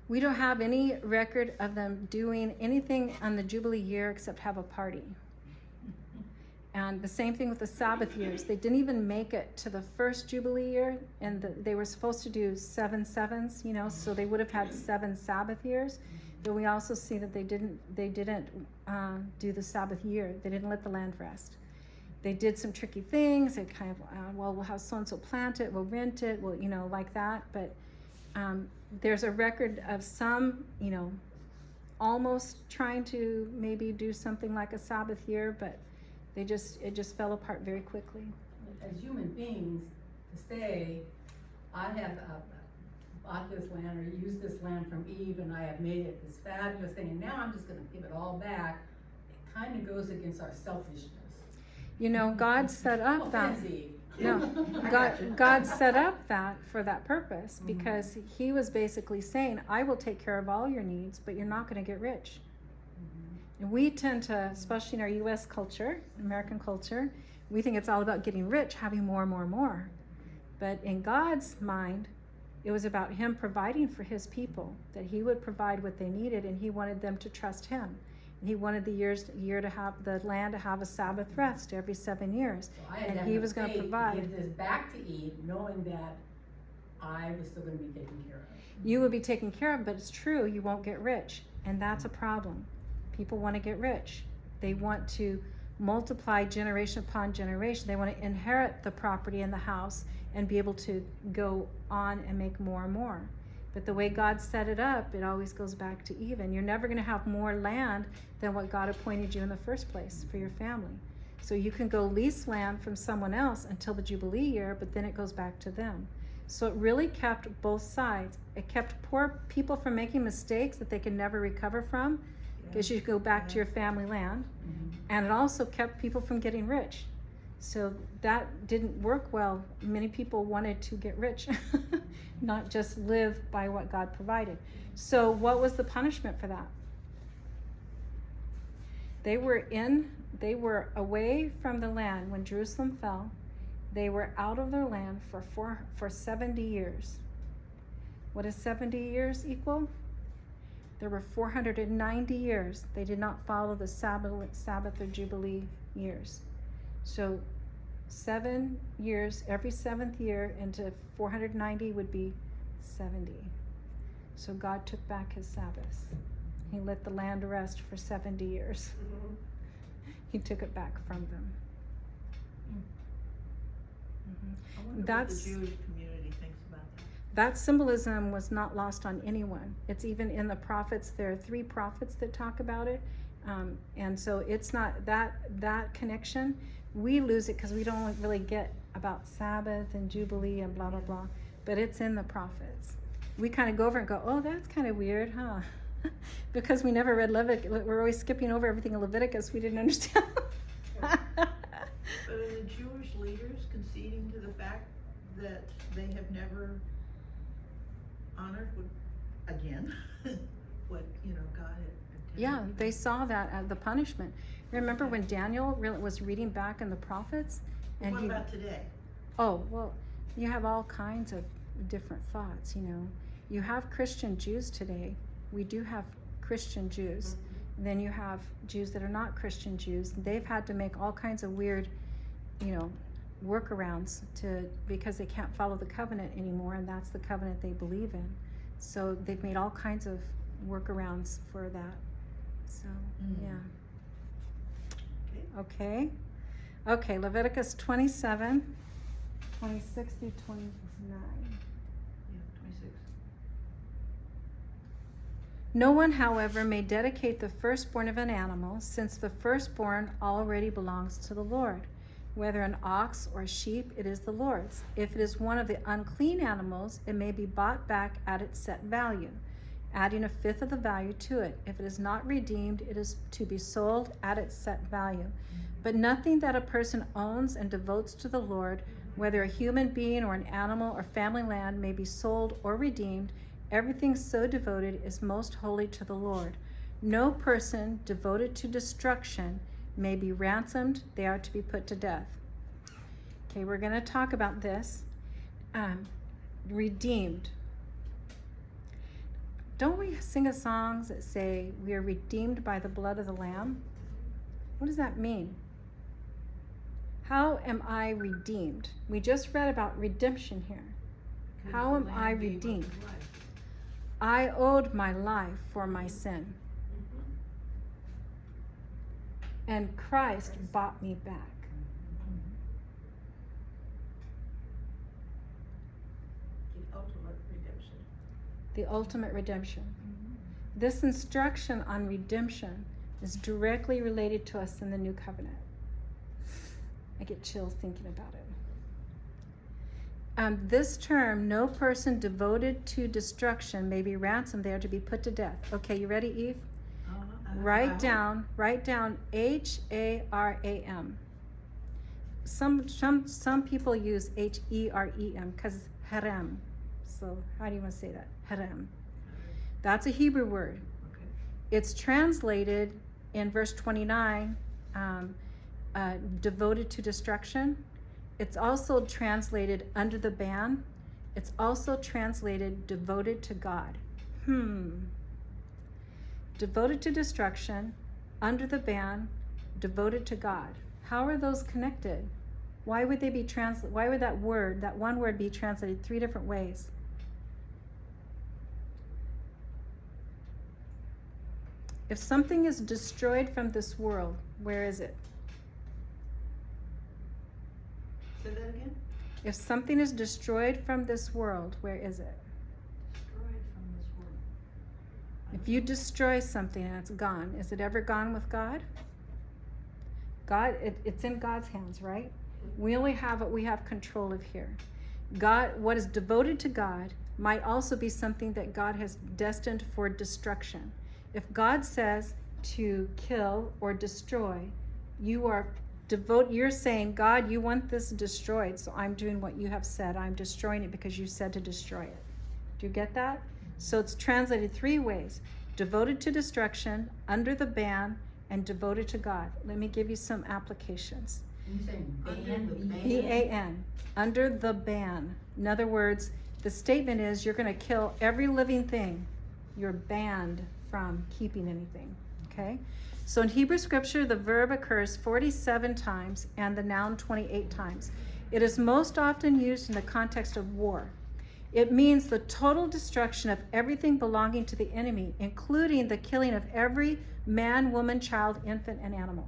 We don't have any record of them doing anything on the Jubilee year except have a party. And the same thing with the Sabbath years. They didn't even make it to the first Jubilee year, and they were supposed to do 7 sevens, you know, so they would have had 7 Sabbath years. But we also see that they didn't do the Sabbath year. They didn't let the land rest. They did some tricky things. They kind of, well, we'll have so-and-so plant it, we'll rent it, we'll, you know, like that. But there's a record of some, you know, almost trying to maybe do something like a Sabbath year, but it just fell apart very quickly. As human beings, to say, I have bought this land or used this land from Eve and I have made it this fabulous thing and now I'm just gonna give it all back, it kind of goes against our selfishness. You know, God set up that. Offense, Eve. No, God set up that for that purpose, because he was basically saying, I will take care of all your needs, but you're not going to get rich. And we tend to, especially in our U.S. culture, American culture, we think it's all about getting rich, having more and more and more. But in God's mind, it was about him providing for his people, that he would provide what they needed, and he wanted them to trust him. And he wanted the land to have a Sabbath rest every 7 years. So I had And he was going to provide. Give this back to Eve, knowing that I was still going to be taken care of. You will be taken care of, but it's true, you won't get rich. And that's a problem. People want to get rich. They want to multiply generation upon generation. They want to inherit the property and the house and be able to go on and make more and more. But the way God set it up, it always goes back to even. You're never going to have more land than what God appointed you in the first place for your family. So you can go lease land from someone else until the Jubilee year, but then it goes back to them. So it really kept both sides. It kept poor people from making mistakes that they can never recover from, because you go back to your family land. And it also kept people from getting rich. So that didn't work well. Many people wanted to get rich, not just live by what God provided. So what was the punishment for that? They were away from the land when Jerusalem fell. They were out of their land for 70 years. What does 70 years equal? There were 490 years. They did not follow the Sabbath or Jubilee years. So 7 years, every 7th year into 490 would be 70. So God took back his Sabbath. He let the land rest for 70 years. He took it back from them. I wonder what the Jewish community thinks about that. That symbolism was not lost on anyone. It's even in the prophets. There are 3 prophets that talk about it. And so it's not that connection. We lose it because we don't really get about Sabbath and Jubilee and blah, blah, blah. But it's in the prophets. We kind of go over and go, oh, that's kind of weird, huh? Because we never read Leviticus. We're always skipping over everything in Leviticus. We didn't understand. But are the Jewish leaders conceding to the fact that they have never honored what God had intended? Yeah, they saw that as the punishment. Remember when Daniel was reading back in the prophets? And What about today? Oh, well, you have all kinds of different thoughts, you know. You have Christian Jews today. We do have Christian Jews. And then you have Jews that are not Christian Jews. They've had to make all kinds of weird, you know, workarounds because they can't follow the covenant anymore, and that's the covenant they believe in. So they've made all kinds of workarounds for that. So, yeah. Okay, Leviticus 27, 26 through 29. Yeah, 26. No one, however, may dedicate the firstborn of an animal, since the firstborn already belongs to the Lord. whether an ox or a sheep, it is the Lord's. If it is one of the unclean animals, it may be bought back at its set value, adding a fifth of the value to it. If it is not redeemed, it is to be sold at its set value. But nothing that a person owns and devotes to the Lord, whether a human being or an animal or family land, may be sold or redeemed. Everything so devoted is most holy to the Lord. No person devoted to destruction may be ransomed. They are to be put to death. Okay, we're going to talk about this. Redeemed. Don't we sing a songs that say we are redeemed by the blood of the Lamb? What does that mean? How am I redeemed? We just read about redemption here. How am I redeemed? I owed my life for my sin. And Christ bought me back. The ultimate redemption. The ultimate redemption. This instruction on redemption is directly related to us in the new covenant. I get chills thinking about it. This term, no person devoted to destruction may be ransomed. They are to be put to death. Okay, you ready, Eve? Write down H-A-R-A-M. Some people use H-E-R-E-M because it's harem. So how do you want to say that? Harem. That's a Hebrew word. Okay. It's translated in verse 29, devoted to destruction. It's also translated under the ban. It's also translated devoted to God. Devoted to destruction, under the ban, devoted to God. How are those connected? Why would they be why would that one word be translated 3 different ways? If something is destroyed from this world, where is it? Say that again? If something is destroyed from this world, where is it? Destroyed from this world. If you destroy something and it's gone, is it ever gone with God? God, it's in God's hands, right? We only have what we have control of here. God, what is devoted to God might also be something that God has destined for destruction. If God says to kill or destroy, you're saying, God, you want this destroyed, so I'm doing what you have said. I'm destroying it because you said to destroy it. Do you get that? So it's translated 3 ways: devoted to destruction, under the ban, and devoted to God. Let me give you some applications. You saying Under the ban? B-A-N, under the ban. In other words, the statement is you're going to kill every living thing. You're banned from keeping anything, okay? So in Hebrew scripture, the verb occurs 47 times and the noun 28 times. It is most often used in the context of war. It means the total destruction of everything belonging to the enemy, including the killing of every man, woman, child, infant, and animal.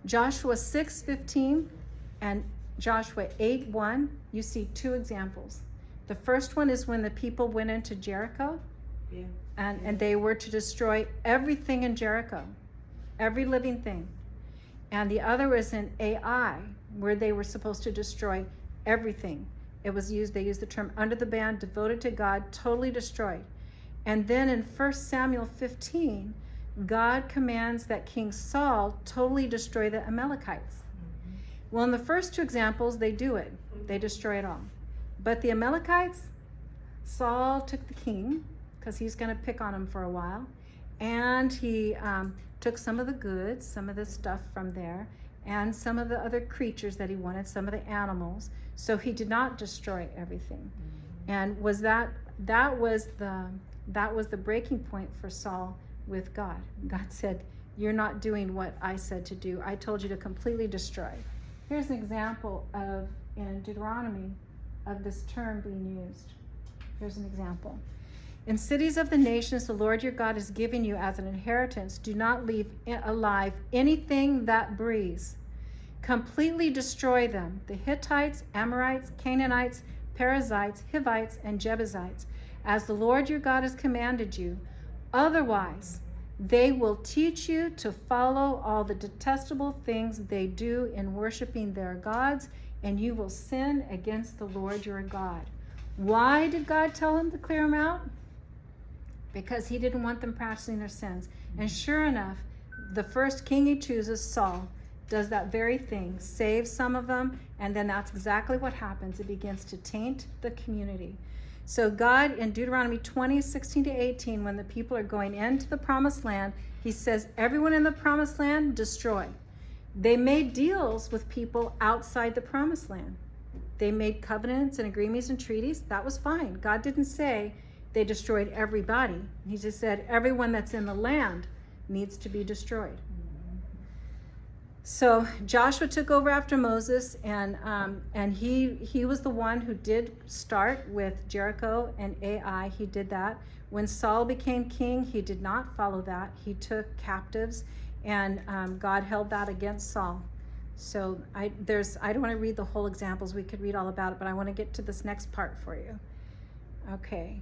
Joshua 6:15 and Joshua 8:1, you see 2 examples. The first one is when the people went into Jericho. Yeah. And they were to destroy everything in Jericho, every living thing. And the other was in Ai, where they were supposed to destroy everything. They used the term under the ban, devoted to God, totally destroyed. And then in 1 Samuel 15, God commands that King Saul totally destroy the Amalekites. Well, in the first 2 examples, they do it. They destroy it all. But the Amalekites, Saul took the king, because he's going to pick on him for a while. And he took some of the goods, some of the stuff from there, and some of the other creatures that he wanted, some of the animals. So he did not destroy everything. And that was the breaking point for Saul with God. God said, you're not doing what I said to do. I told you to completely destroy. Here's an example in Deuteronomy of this term being used. Here's an example. In cities of the nations the Lord your God is giving you as an inheritance, do not leave alive anything that breathes. Completely destroy them: the Hittites, Amorites, Canaanites, Perizzites, Hivites, and Jebusites, as the Lord your God has commanded you. Otherwise, They will teach you to follow all the detestable things they do in worshiping their gods, and you will sin against the Lord your God. Why did God tell him to clear them out? Because he didn't want them practicing their sins. And sure enough, the first king he chooses, Saul, does that very thing, saves some of them, and then that's exactly what happens. It begins to taint the community. So God, in Deuteronomy 20:16-18, when the people are going into the promised land, he says, everyone in the promised land, destroy. They made deals with people outside the promised land. They made covenants and agreements and treaties. That was fine. God didn't say they destroyed everybody. He just said everyone that's in the land needs to be destroyed. So Joshua took over after Moses, and he was the one who did start with Jericho and Ai. He did that. When Saul became king, he did not follow that. He took captives, and God held that against Saul. So I don't want to read the whole examples. We could read all about it, but I want to get to this next part for you. Okay.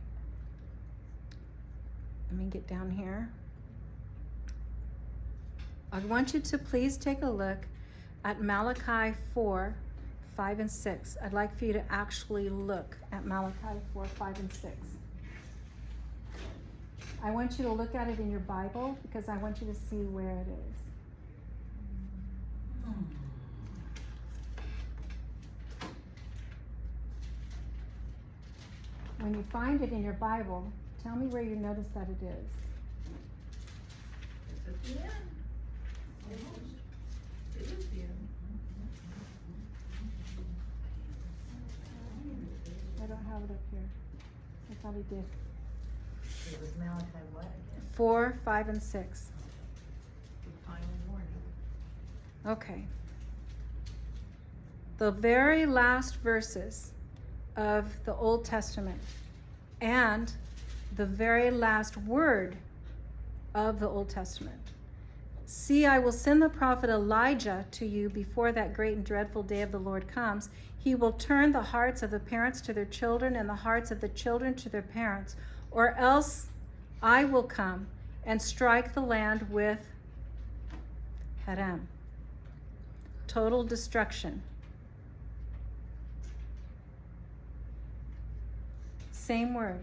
Let me get down here. I want you to please take a look at Malachi 4, 5, and 6. I'd like for you to actually look at Malachi 4, 5, and 6. I want you to look at it in your Bible because I want you to see where it is. When you find it in your Bible, tell me where you notice that it is. It's at the end. Almost. It is the end. I don't have it up here. I probably did. It was Malachi what again? 4, 5, and 6. The final warning. Okay. The very last verses of the Old Testament and the very last word of the Old Testament. See, I will send the prophet Elijah to you before that great and dreadful day of the Lord comes. He will turn the hearts of the parents to their children and the hearts of the children to their parents, or else I will come and strike the land with Haram. Total destruction. Same word.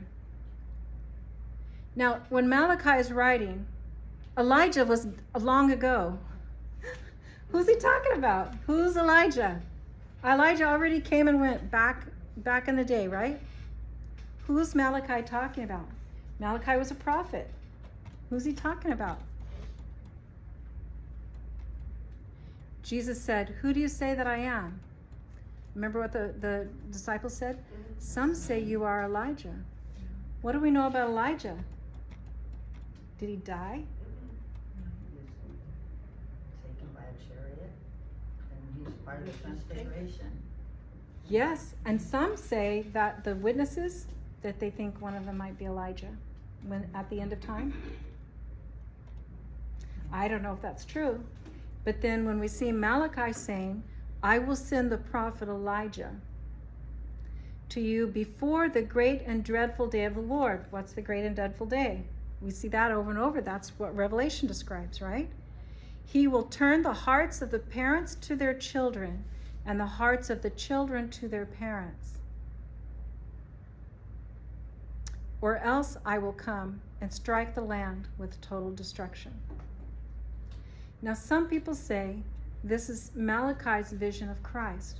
Now, when Malachi is writing, Elijah was long ago. Who's he talking about? Who's Elijah? Elijah already came and went back in the day, right? Who's Malachi talking about? Malachi was a prophet. Who's he talking about? Jesus said, "Who do you say that I am?" Remember what the disciples said? Some say you are Elijah. What do we know about Elijah? Did he die? Taken by a chariot, and he's part of the transfiguration. Yes, and some say that the witnesses, that they think one of them might be Elijah when at the end of time. I don't know if that's true. But then when we see Malachi saying, I will send the prophet Elijah to you before the great and dreadful day of the Lord. What's the great and dreadful day? We see that over and over. That's what Revelation describes, right? He will turn the hearts of the parents to their children and the hearts of the children to their parents. Or else I will come and strike the land with total destruction. Now, some people say this is Malachi's vision of Christ,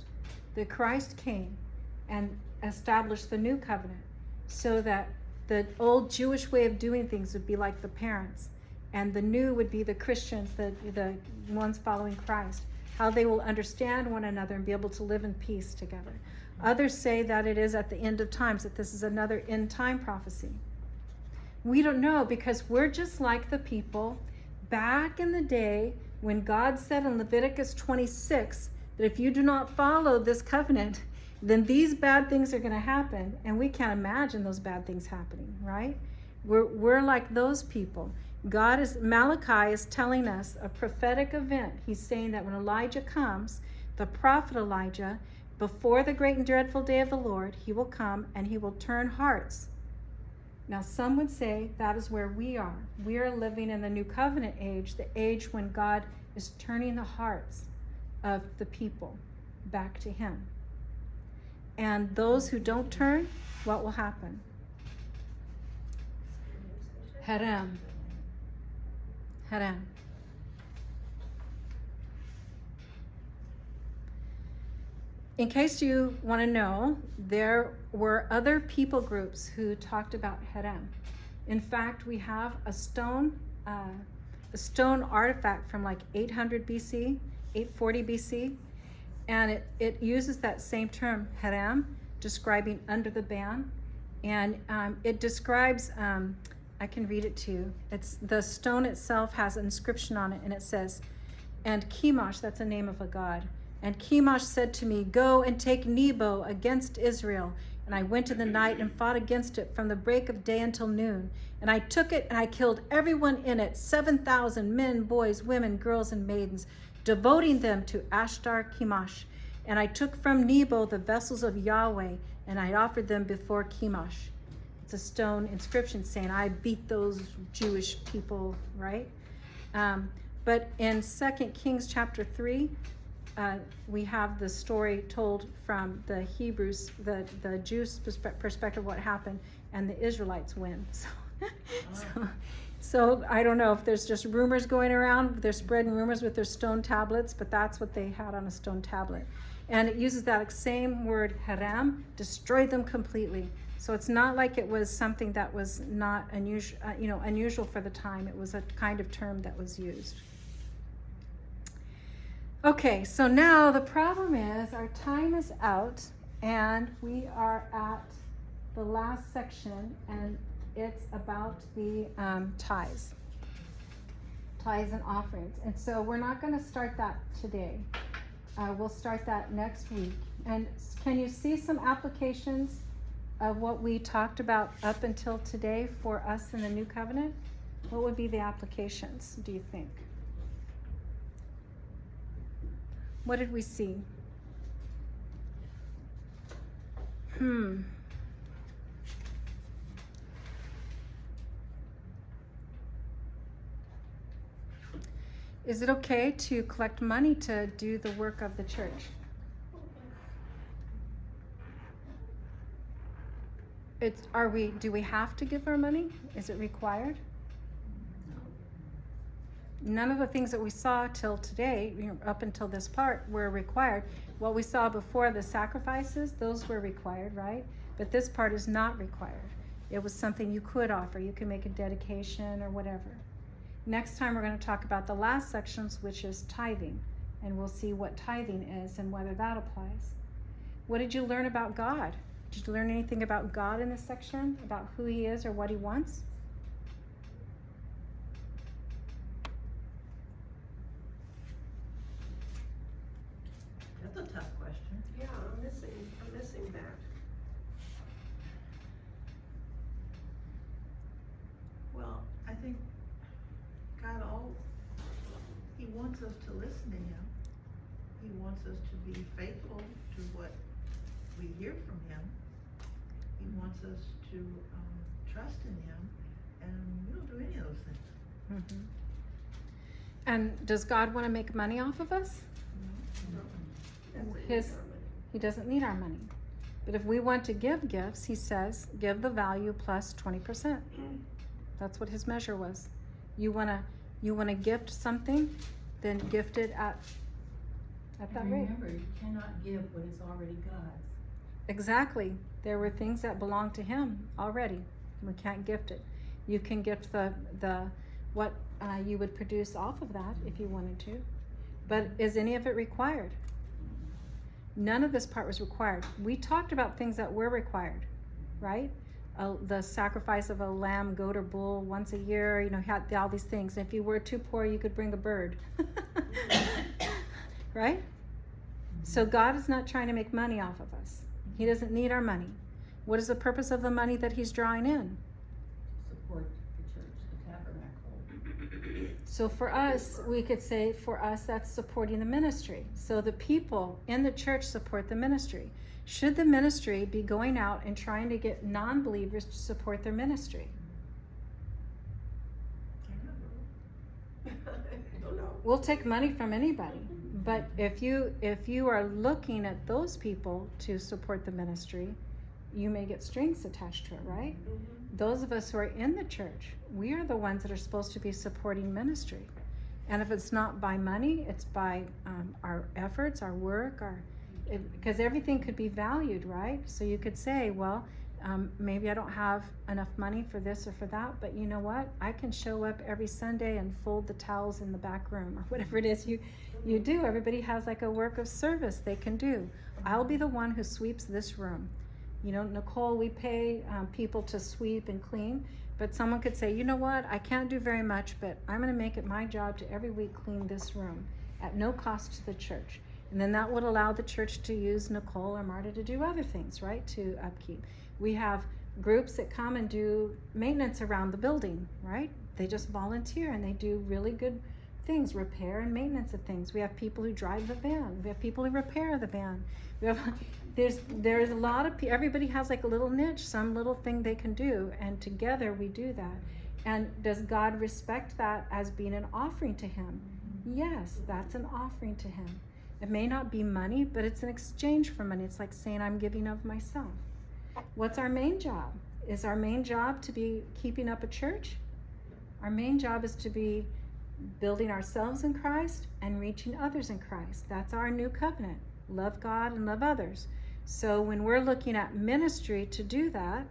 that Christ came and established the new covenant so that the old Jewish way of doing things would be like the parents, and the new would be the Christians, the ones following Christ, how they will understand one another and be able to live in peace together. Others say that it is at the end of times, that this is another end time prophecy. We don't know, because we're just like the people back in the day when God said in Leviticus 26 that if you do not follow this covenant, then these bad things are going to happen. And we can't imagine those bad things happening, right? We're like those people. Malachi is telling us a prophetic event. He's saying that when Elijah comes, the prophet Elijah, before the great and dreadful day of the Lord, he will come and he will turn hearts Now, some would say that is where we are. We are living in the new covenant age, the age when God is turning the hearts of the people back to Him. And those who don't turn, what will happen? Harem. Harem. In case you want to know, there were other people groups who talked about harem. In fact, we have a stone artifact from like 800 BC, 840 BC, and it uses that same term, harem, describing under the ban, and it describes. I can read it to you. It's the stone itself has an inscription on it, and it says, "And Chemosh," that's the name of a god. "And Chemosh said to me, go and take Nebo against Israel. And I went in the night and fought against it from the break of day until noon. And I took it and I killed everyone in it, 7,000 men, boys, women, girls, and maidens, devoting them to Ashtar Chemosh. And I took from Nebo the vessels of Yahweh, and I offered them before Chemosh." It's a stone inscription saying, I beat those Jewish people, right? But in 2 Kings chapter 3, we have the story told from the Hebrews, the Jews' perspective of what happened, and the Israelites win. So I don't know if there's just rumors going around. They're spreading rumors with their stone tablets, but that's what they had on a stone tablet. And it uses that same word, harem, destroy them completely. So it's not like it was something that was not unusual for the time. It was a kind of term that was used. Okay, so now the problem is our time is out, and we are at the last section, and it's about the tithes and offerings. And so we're not going to start that today. We'll start that next week. And can you see some applications of what we talked about up until today for us in the new covenant? What would be the applications, do you think? What did we see? Is it okay to collect money to do the work of the church? Do we have to give our money? Is it required? None of the things that we saw till today, up until this part, were required. What we saw before, the sacrifices, those were required, right? But this part is not required. It was something you could offer. You can make a dedication or whatever. Next time we're going to talk about the last sections, which is tithing. And we'll see what tithing is and whether that applies. What did you learn about God? Did you learn anything about God in this section? About who He is or what He wants? That's a tough question. Yeah, I'm missing that. Well, I think God, He wants us to listen to Him. He wants us to be faithful to what we hear from Him. He wants us to trust in Him, and we don't do any of those things. Mm-hmm. And does God want to make money off of us? He doesn't need our money. But if we want to give gifts, He says, give the value plus 20%. That's what His measure was. You wanna gift something, then gift it at that rate. Remember, you cannot give what is already God's. Exactly. There were things that belonged to Him already. We can't gift it. You can gift what you would produce off of that if you wanted to. But is any of it required? None of this part was required. We talked about things that were required, right? The sacrifice of a lamb, goat, or bull once a year, had all these things. If you were too poor, you could bring a bird. Right? So God is not trying to make money off of us. He doesn't need our money. What is the purpose of the money that He's drawing in? Support the church, the tabernacle. So for us, we could say for us, that's supporting the ministry. So the people in the church support the ministry. Should the ministry be going out and trying to get non-believers to support their ministry? I don't know. We'll take money from anybody. But if you are looking at those people to support the ministry, you may get strings attached to it, right? Those of us who are in the church, we are the ones that are supposed to be supporting ministry. And if it's not by money, it's by our efforts, our work, because everything could be valued, right? So you could say, well, maybe I don't have enough money for this or for that, but you know what? I can show up every Sunday and fold the towels in the back room or whatever it is you do. Everybody has like a work of service they can do. I'll be the one who sweeps this room. You know, Nicole, we pay people to sweep and clean, but someone could say, you know what? I can't do very much, but I'm going to make it my job to every week clean this room at no cost to the church. And then that would allow the church to use Nicole or Marta to do other things, right? To upkeep. We have groups that come and do maintenance around the building, right? They just volunteer and they do really good things, repair and maintenance of things. We have people who drive the van. We have people who repair the van. We have, there's a lot of everybody has like a little niche, some little thing they can do, and together we do that. And does God respect that as being an offering to Him? Yes, that's an offering to Him. It may not be money, but it's an exchange for money. It's like saying I'm giving of myself. What's our main job? Is our main job to be keeping up a church? Our main job is to be building ourselves in Christ and reaching others in Christ. That's our new covenant. Love God and love others. So when we're looking at ministry to do that,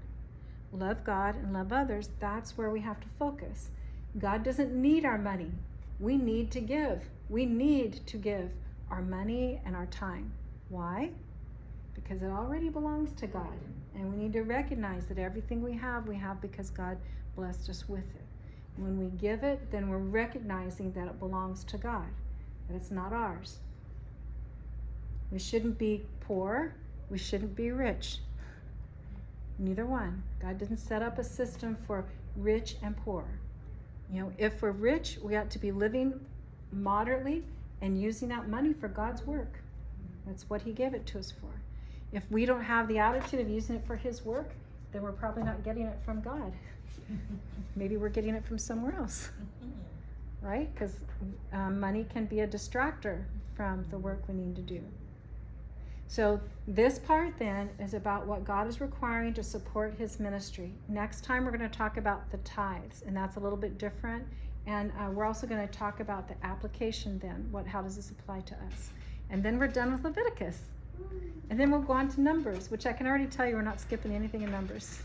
love God and love others, that's where we have to focus. God doesn't need our money. We need to give. We need to give our money and our time. Why? Because it already belongs to God. And we need to recognize that everything we have because God blessed us with it. When we give it, then we're recognizing that it belongs to God, that it's not ours. We shouldn't be poor. We shouldn't be rich. Neither one. God didn't set up a system for rich and poor. You know, if we're rich, we ought to be living moderately and using that money for God's work. That's what He gave it to us for. If we don't have the attitude of using it for His work, then we're probably not getting it from God. Maybe we're getting it from somewhere else, right? Because money can be a distractor from the work we need to do. So this part then is about what God is requiring to support His ministry. Next time we're going to talk about the tithes, and that's a little bit different. And we're also going to talk about the application then. How does this apply to us? And then we're done with Leviticus. And then we'll go on to Numbers, which I can already tell you we're not skipping anything in Numbers.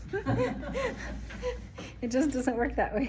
It just doesn't work that way.